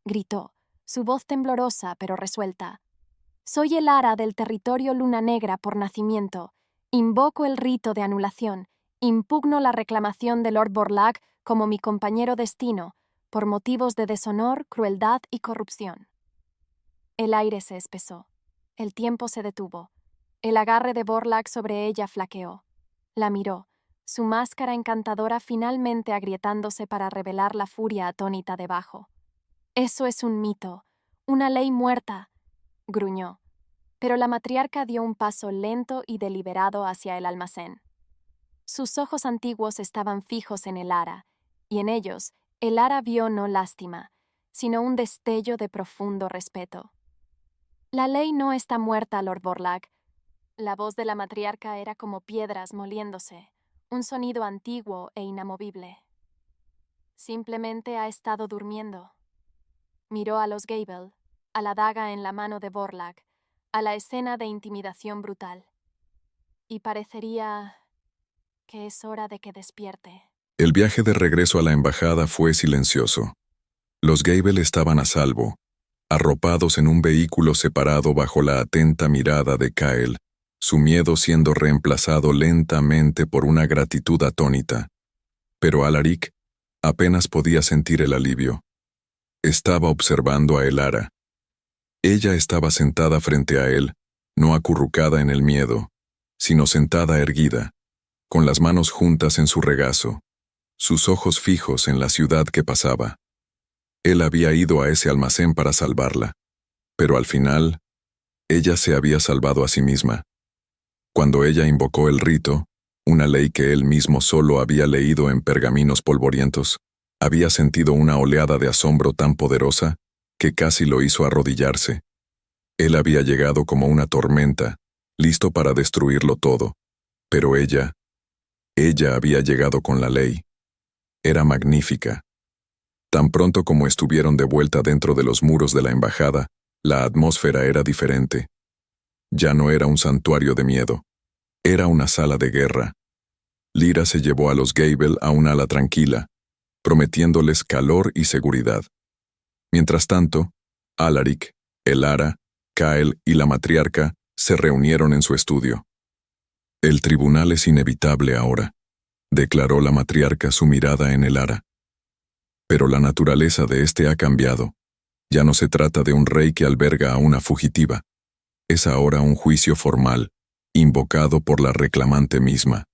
S1: gritó, su voz temblorosa pero resuelta. «Soy Elara del territorio Luna Negra por nacimiento. Invoco el rito de anulación. Impugno la reclamación de Lord Vorlag como mi compañero destino, por motivos de deshonor, crueldad y corrupción». El aire se espesó. El tiempo se detuvo. El agarre de Vorlag sobre ella flaqueó. La miró, su máscara encantadora finalmente agrietándose para revelar la furia atónita debajo. «Eso es un mito, una ley muerta», gruñó. Pero la matriarca dio un paso lento y deliberado hacia el almacén. Sus ojos antiguos estaban fijos en Elara, y en ellos Elara vio no lástima, sino un destello de profundo respeto. «La ley no está muerta, Lord Vorlag». La voz de la matriarca era como piedras moliéndose, un sonido antiguo e inamovible. Simplemente ha estado durmiendo. Miró a los Gable, a la daga en la mano de Vorlag, a la escena de intimidación brutal. Y parecería que es hora de que despierte.
S2: El viaje de regreso a la embajada fue silencioso. Los Gable estaban a salvo, arropados en un vehículo separado bajo la atenta mirada de Kael, su miedo siendo reemplazado lentamente por una gratitud atónita. Pero Alaric apenas podía sentir el alivio. Estaba observando a Elara. Ella estaba sentada frente a él, no acurrucada en el miedo, sino sentada erguida, con las manos juntas en su regazo, sus ojos fijos en la ciudad que pasaba. Él había ido a ese almacén para salvarla, pero al final, ella se había salvado a sí misma. Cuando ella invocó el rito, una ley que él mismo solo había leído en pergaminos polvorientos, había sentido una oleada de asombro tan poderosa que casi lo hizo arrodillarse. Él había llegado como una tormenta, listo para destruirlo todo, pero ella había llegado con la ley. Era magnífica. Tan pronto como estuvieron de vuelta dentro de los muros de la embajada, la atmósfera era diferente. Ya no era un santuario de miedo. Era una sala de guerra. Lyra se llevó a los Gable a un ala tranquila, prometiéndoles calor y seguridad. Mientras tanto, Alaric, Elara, Kael y la matriarca se reunieron en su estudio. «El tribunal es inevitable ahora», declaró la matriarca, su mirada en Elara. «Pero la naturaleza de este ha cambiado. Ya no se trata de un rey que alberga a una fugitiva. Es ahora un juicio formal, invocado por la reclamante misma.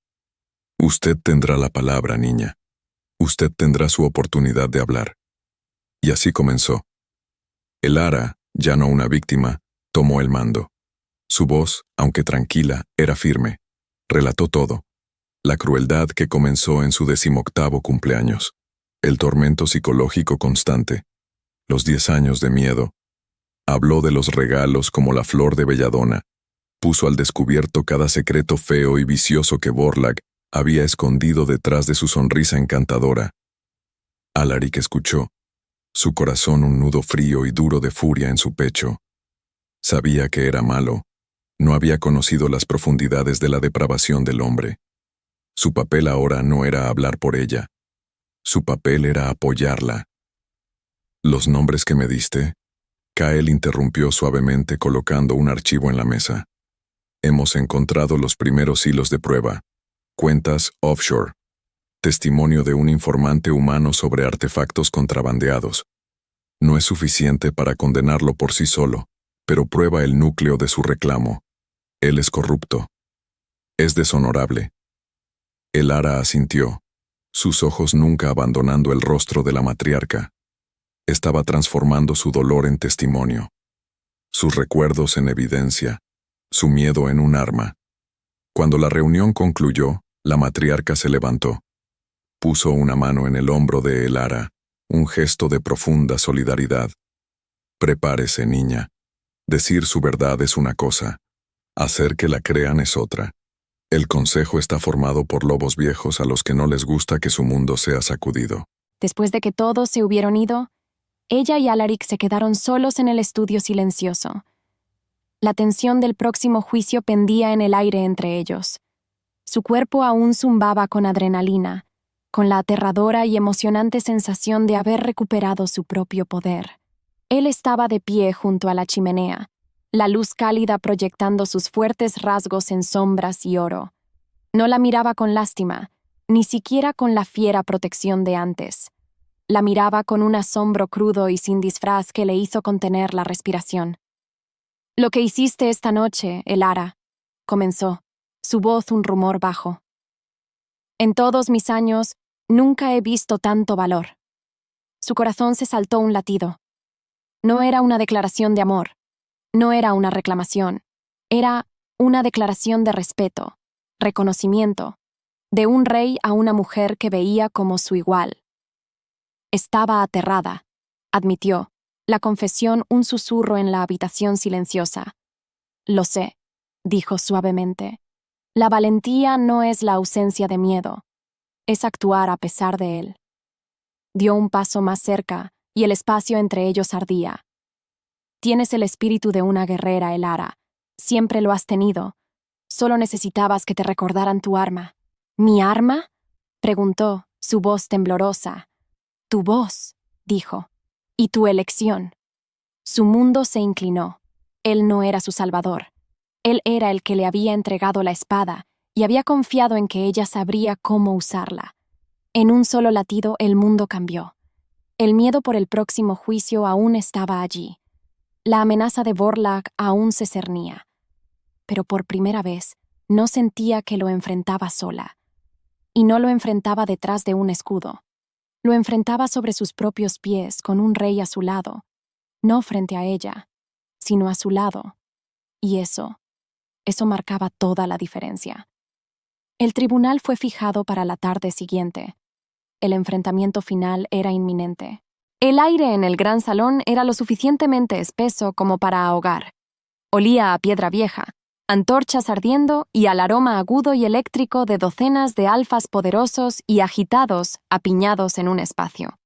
S2: Usted tendrá la palabra, niña. Usted tendrá su oportunidad de hablar». Y así comenzó. Elara, ya no una víctima, tomó el mando. Su voz, aunque tranquila, era firme. Relató todo. La crueldad que comenzó en su 18º cumpleaños. El tormento psicológico constante. Los 10 años de miedo. Habló de los regalos como la flor de belladona. Puso al descubierto cada secreto feo y vicioso que Vorlak había escondido detrás de su sonrisa encantadora. Alaric escuchó, su corazón un nudo frío y duro de furia en su pecho. Sabía que era malo. No había conocido las profundidades de la depravación del hombre. Su papel ahora no era hablar por ella. Su papel era apoyarla. ¿Los nombres que me diste? Kael interrumpió suavemente colocando un archivo en la mesa. Hemos encontrado los primeros hilos de prueba. Cuentas offshore. Testimonio de un informante humano sobre artefactos contrabandeados. No es suficiente para condenarlo por sí solo, pero prueba el núcleo de su reclamo. Él es corrupto. Es deshonorable. Elara asintió, sus ojos nunca abandonando el rostro de la matriarca. Estaba transformando su dolor en testimonio, sus recuerdos en evidencia, su miedo en un arma. Cuando la reunión concluyó, la matriarca se levantó. Puso una mano en el hombro de Elara, un gesto de profunda solidaridad. Prepárese, niña. Decir su verdad es una cosa. Hacer que la crean es otra. El consejo está formado por lobos viejos a los que no les gusta que su mundo sea sacudido.
S1: Después de que todos se hubieron ido, ella y Alaric se quedaron solos en el estudio silencioso. La tensión del próximo juicio pendía en el aire entre ellos. Su cuerpo aún zumbaba con adrenalina, con la aterradora y emocionante sensación de haber recuperado su propio poder. Él estaba de pie junto a la chimenea, la luz cálida proyectando sus fuertes rasgos en sombras y oro. No la miraba con lástima, ni siquiera con la fiera protección de antes. La miraba con un asombro crudo y sin disfraz que le hizo contener la respiración. «Lo que hiciste esta noche, Elara», comenzó, su voz un rumor bajo. «En todos mis años, nunca he visto tanto valor». Su corazón se saltó un latido. No era una declaración de amor. No era una reclamación. Era una declaración de respeto, reconocimiento, de un rey a una mujer que veía como su igual. Estaba aterrada, admitió, la confesión un susurro en la habitación silenciosa. «Lo sé», dijo suavemente. «La valentía no es la ausencia de miedo, es actuar a pesar de él». Dio un paso más cerca y el espacio entre ellos ardía. «Tienes el espíritu de una guerrera, Elara. Siempre lo has tenido. Solo necesitabas que te recordaran tu arma». «¿Mi arma?», preguntó, su voz temblorosa. «Tu voz», dijo, «y tu elección». Su mundo se inclinó. Él no era su salvador. Él era el que le había entregado la espada y había confiado en que ella sabría cómo usarla. En un solo latido el mundo cambió. El miedo por el próximo juicio aún estaba allí. La amenaza de Vorlak aún se cernía. Pero por primera vez no sentía que lo enfrentaba sola. Y no lo enfrentaba detrás de un escudo. Lo enfrentaba sobre sus propios pies con un rey a su lado. No frente a ella, sino a su lado. Y eso marcaba toda la diferencia. El tribunal fue fijado para la tarde siguiente. El enfrentamiento final era inminente. El aire en el gran salón era lo suficientemente espeso como para ahogar. Olía a piedra vieja, antorchas ardiendo y al aroma agudo y eléctrico de docenas de alfas poderosos y agitados apiñados en un espacio.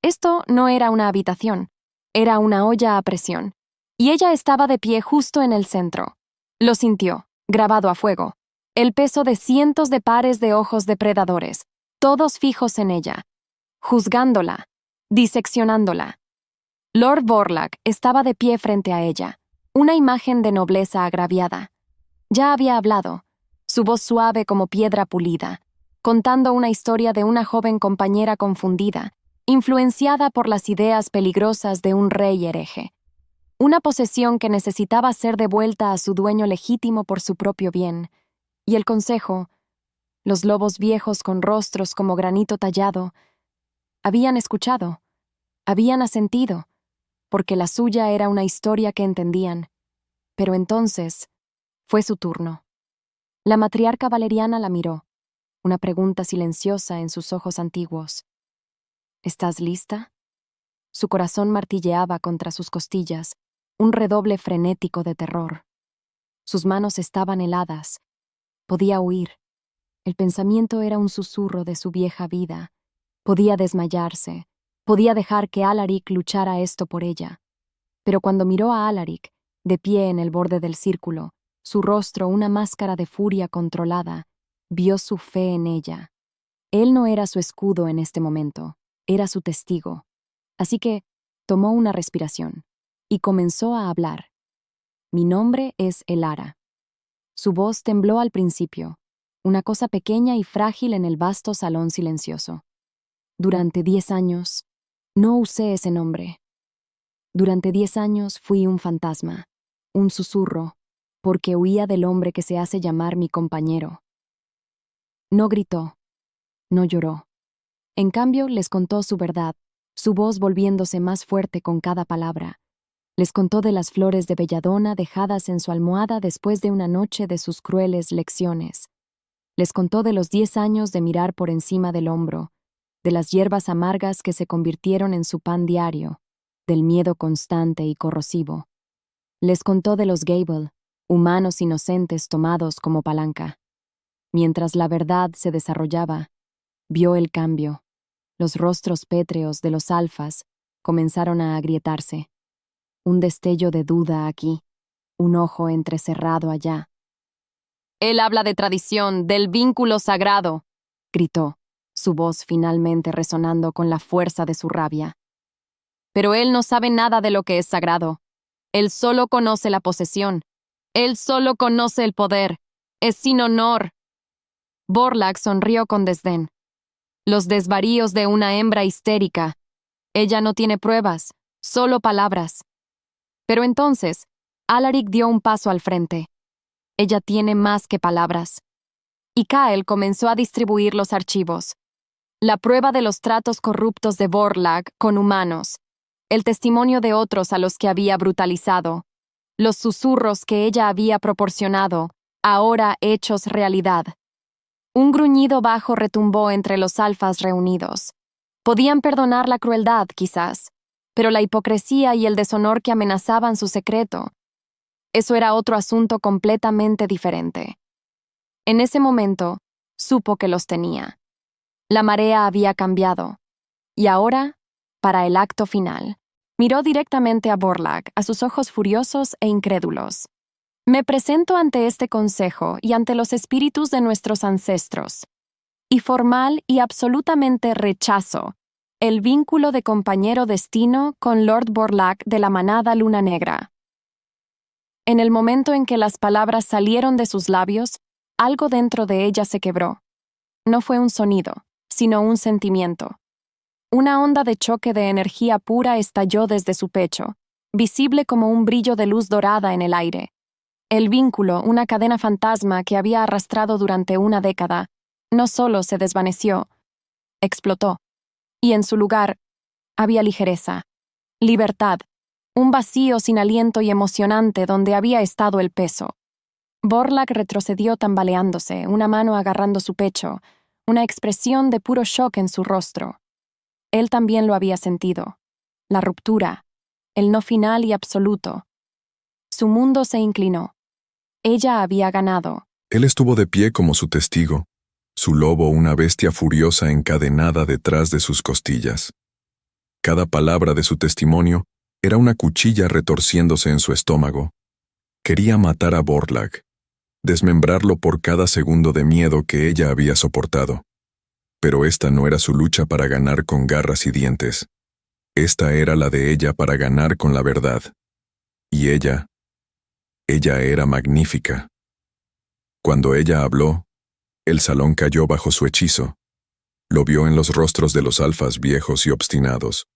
S1: Esto no era una habitación, era una olla a presión, y ella estaba de pie justo en el centro. Lo sintió, grabado a fuego, el peso de cientos de pares de ojos depredadores, todos fijos en ella, juzgándola, diseccionándola. Lord Vorlak estaba de pie frente a ella, una imagen de nobleza agraviada. Ya había hablado, su voz suave como piedra pulida, contando una historia de una joven compañera confundida, influenciada por las ideas peligrosas de un rey hereje. Una posesión que necesitaba ser devuelta a su dueño legítimo por su propio bien. Y el consejo, los lobos viejos con rostros como granito tallado, habían escuchado, habían asentido, porque la suya era una historia que entendían. Pero entonces fue su turno. La matriarca valeriana la miró, una pregunta silenciosa en sus ojos antiguos. ¿Estás lista? Su corazón martilleaba contra sus costillas, un redoble frenético de terror. Sus manos estaban heladas. Podía huir. El pensamiento era un susurro de su vieja vida. Podía desmayarse. Podía dejar que Alaric luchara esto por ella. Pero cuando miró a Alaric, de pie en el borde del círculo, su rostro una máscara de furia controlada, vio su fe en ella. Él no era su escudo en este momento, era su testigo. Así que tomó una respiración y comenzó a hablar. Mi nombre es Elara. Su voz tembló al principio, una cosa pequeña y frágil en el vasto salón silencioso. Durante 10 años, no usé ese nombre. Durante 10 años fui un fantasma, un susurro, porque huía del hombre que se hace llamar mi compañero. No gritó, no lloró. En cambio, les contó su verdad, su voz volviéndose más fuerte con cada palabra. Les contó de las flores de belladona dejadas en su almohada después de una noche de sus crueles lecciones. Les contó de los 10 años de mirar por encima del hombro, de las hierbas amargas que se convirtieron en su pan diario, del miedo constante y corrosivo. Les contó de los Gable, humanos inocentes tomados como palanca. Mientras la verdad se desarrollaba, vio el cambio. Los rostros pétreos de los alfas comenzaron a agrietarse. Un destello de duda aquí, un ojo entrecerrado allá. «Él habla de tradición, del vínculo sagrado», gritó, su voz finalmente resonando con la fuerza de su rabia. «Pero él no sabe nada de lo que es sagrado. Él solo conoce la posesión. Él solo conoce el poder. Es sin honor». Borlaug sonrió con desdén. Los desvaríos de una hembra histérica. Ella no tiene pruebas, solo palabras. Pero entonces, Alaric dio un paso al frente. Ella tiene más que palabras. Y Kael comenzó a distribuir los archivos. La prueba de los tratos corruptos de Borlaug con humanos. El testimonio de otros a los que había brutalizado. Los susurros que ella había proporcionado, ahora hechos realidad. Un gruñido bajo retumbó entre los alfas reunidos. Podían perdonar la crueldad, quizás, pero la hipocresía y el deshonor que amenazaban su secreto, eso era otro asunto completamente diferente. En ese momento, supo que los tenía. La marea había cambiado. Y ahora, para el acto final, miró directamente a Borlaug, a sus ojos furiosos e incrédulos. Me presento ante este consejo y ante los espíritus de nuestros ancestros, y formal y absolutamente rechazo el vínculo de compañero destino con Lord Borlaug de la manada Luna Negra. En el momento en que las palabras salieron de sus labios, algo dentro de ella se quebró. No fue un sonido, sino un sentimiento. Una onda de choque de energía pura estalló desde su pecho, visible como un brillo de luz dorada en el aire. El vínculo, una cadena fantasma que había arrastrado durante una década, no solo se desvaneció, explotó. Y en su lugar había ligereza, libertad, un vacío sin aliento y emocionante donde había estado el peso. Borlaug retrocedió tambaleándose, una mano agarrando su pecho, una expresión de puro shock en su rostro. Él también lo había sentido. La ruptura, el no final y absoluto. Su mundo se inclinó. Ella había ganado.
S2: Él estuvo de pie como su testigo, su lobo una bestia furiosa encadenada detrás de sus costillas. Cada palabra de su testimonio era una cuchilla retorciéndose en su estómago. Quería matar a Borlaug, desmembrarlo por cada segundo de miedo que ella había soportado. Pero esta no era su lucha para ganar con garras y dientes. Esta era la de ella para ganar con la verdad. Y ella era magnífica. Cuando ella habló, el salón cayó bajo su hechizo. Lo vio en los rostros de los alfas viejos y obstinados.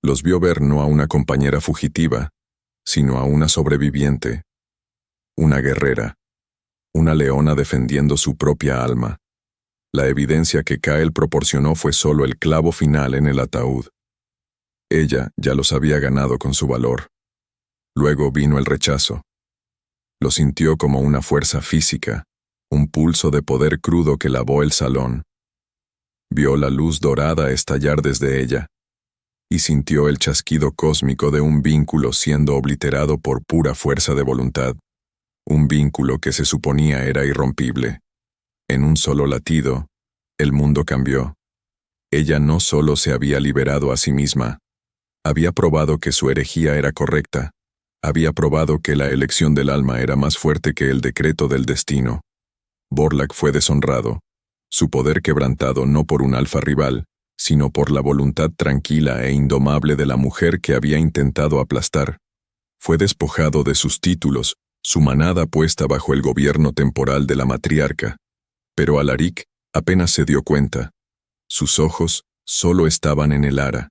S2: Los vio ver no a una compañera fugitiva, sino a una sobreviviente, una guerrera, una leona defendiendo su propia alma. La evidencia que Kael proporcionó fue solo el clavo final en el ataúd. Ella ya los había ganado con su valor. Luego vino el rechazo. Lo sintió como una fuerza física, un pulso de poder crudo que lavó el salón. Vio la luz dorada estallar desde ella, y sintió el chasquido cósmico de un vínculo siendo obliterado por pura fuerza de voluntad, un vínculo que se suponía era irrompible. En un solo latido, el mundo cambió. Ella no solo se había liberado a sí misma, había probado que su herejía era correcta, había probado que la elección del alma era más fuerte que el decreto del destino. Vorlak fue deshonrado, su poder quebrantado no por un alfa rival, sino por la voluntad tranquila e indomable de la mujer que había intentado aplastar. Fue despojado de sus títulos, su manada puesta bajo el gobierno temporal de la matriarca. Pero Alaric apenas se dio cuenta. Sus ojos solo estaban en el ara.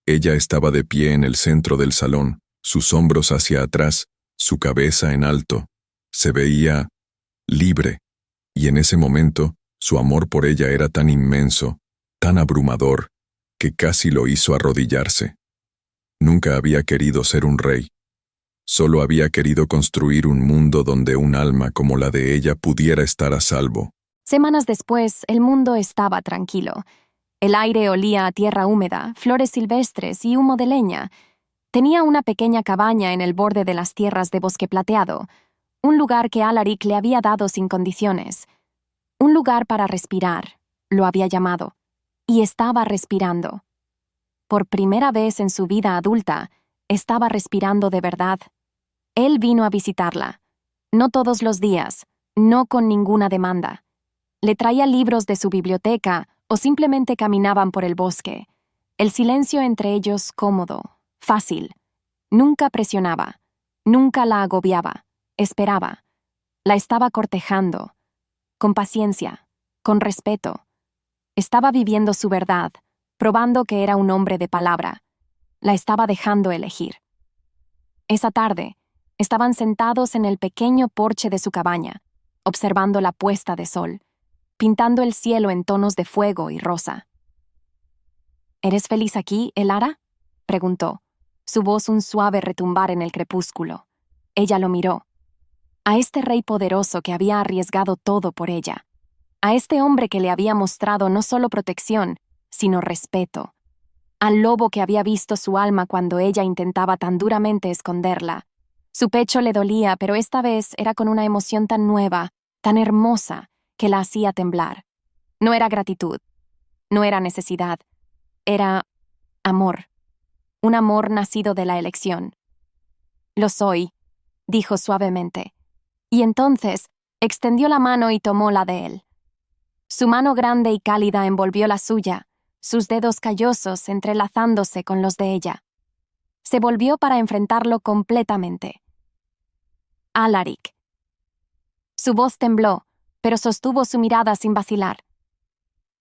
S2: Ella estaba de pie en el centro del salón, sus hombros hacia atrás, su cabeza en alto. Se veía libre, y en ese momento, su amor por ella era tan inmenso, tan abrumador, que casi lo hizo arrodillarse. Nunca había querido ser un rey. Solo había querido construir un mundo donde un alma como la de ella pudiera estar a salvo.
S1: Semanas después, el mundo estaba tranquilo. El aire olía a tierra húmeda, flores silvestres y humo de leña. Tenía una pequeña cabaña en el borde de las tierras de Bosque Plateado, un lugar que Alaric le había dado sin condiciones. Un lugar para respirar, lo había llamado, y estaba respirando. Por primera vez en su vida adulta, estaba respirando de verdad. Él vino a visitarla. No todos los días, no con ninguna demanda. Le traía libros de su biblioteca o simplemente caminaban por el bosque. El silencio entre ellos cómodo, fácil. Nunca presionaba, nunca la agobiaba, esperaba. La estaba cortejando, con paciencia, con respeto. Estaba viviendo su verdad, probando que era un hombre de palabra. La estaba dejando elegir. Esa tarde, estaban sentados en el pequeño porche de su cabaña, observando la puesta de sol, pintando el cielo en tonos de fuego y rosa. ¿Eres feliz aquí, Elara?, preguntó, su voz un suave retumbar en el crepúsculo. Ella lo miró. A este rey poderoso que había arriesgado todo por ella. A este hombre que le había mostrado no solo protección, sino respeto. Al lobo que había visto su alma cuando ella intentaba tan duramente esconderla. Su pecho le dolía, pero esta vez era con una emoción tan nueva, tan hermosa, que la hacía temblar. No era gratitud, no era necesidad, era amor. Un amor nacido de la elección. «Lo soy», dijo suavemente, y entonces extendió la mano y tomó la de él. Su mano grande y cálida envolvió la suya, sus dedos callosos entrelazándose con los de ella. Se volvió para enfrentarlo completamente. Alaric. Su voz tembló, pero sostuvo su mirada sin vacilar.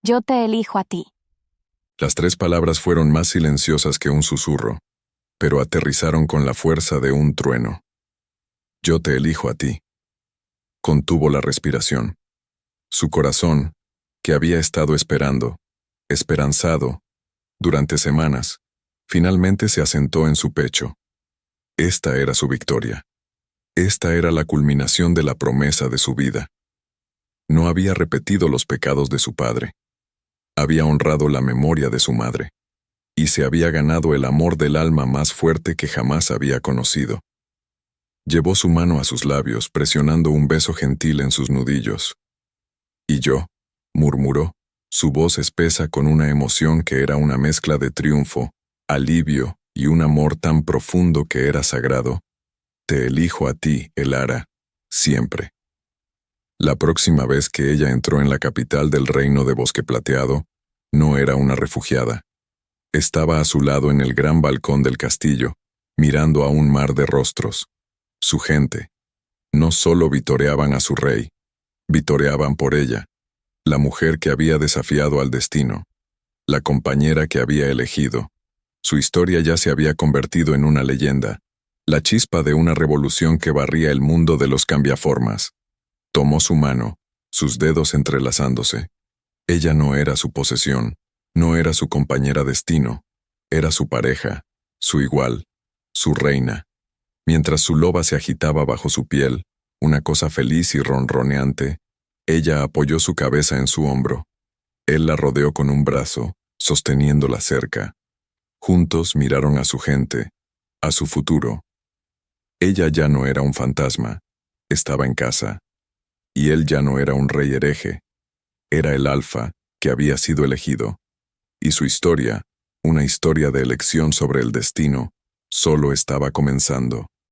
S1: «Yo te elijo a ti».
S2: Las 3 palabras fueron más silenciosas que un susurro, pero aterrizaron con la fuerza de un trueno. «Yo te elijo a ti». Contuvo la respiración. Su corazón, que había estado esperando, esperanzado, durante semanas, finalmente se asentó en su pecho. Esta era su victoria. Esta era la culminación de la promesa de su vida. No había repetido los pecados de su padre. Había honrado la memoria de su madre. Y se había ganado el amor del alma más fuerte que jamás había conocido. Llevó su mano a sus labios, presionando un beso gentil en sus nudillos. «Y yo», murmuró, su voz espesa con una emoción que era una mezcla de triunfo, alivio y un amor tan profundo que era sagrado. «Te elijo a ti, Elara, siempre». La próxima vez que ella entró en la capital del reino de Bosque Plateado, no era una refugiada. Estaba a su lado en el gran balcón del castillo, mirando a un mar de rostros. Su gente. No solo vitoreaban a su rey, vitoreaban por ella, la mujer que había desafiado al destino, la compañera que había elegido. Su historia ya se había convertido en una leyenda, la chispa de una revolución que barría el mundo de los cambiaformas. Tomó su mano, sus dedos entrelazándose. Ella no era su posesión, no era su compañera destino, era su pareja, su igual, su reina. Mientras su loba se agitaba bajo su piel, una cosa feliz y ronroneante, Ella apoyó su cabeza en su hombro. Él la rodeó con un brazo, sosteniéndola cerca. Juntos miraron a su gente, a su futuro. Ella ya no era un fantasma, estaba en casa. Y él ya no era un rey hereje, era el alfa que había sido elegido. Y su historia, una historia de elección sobre el destino, solo estaba comenzando.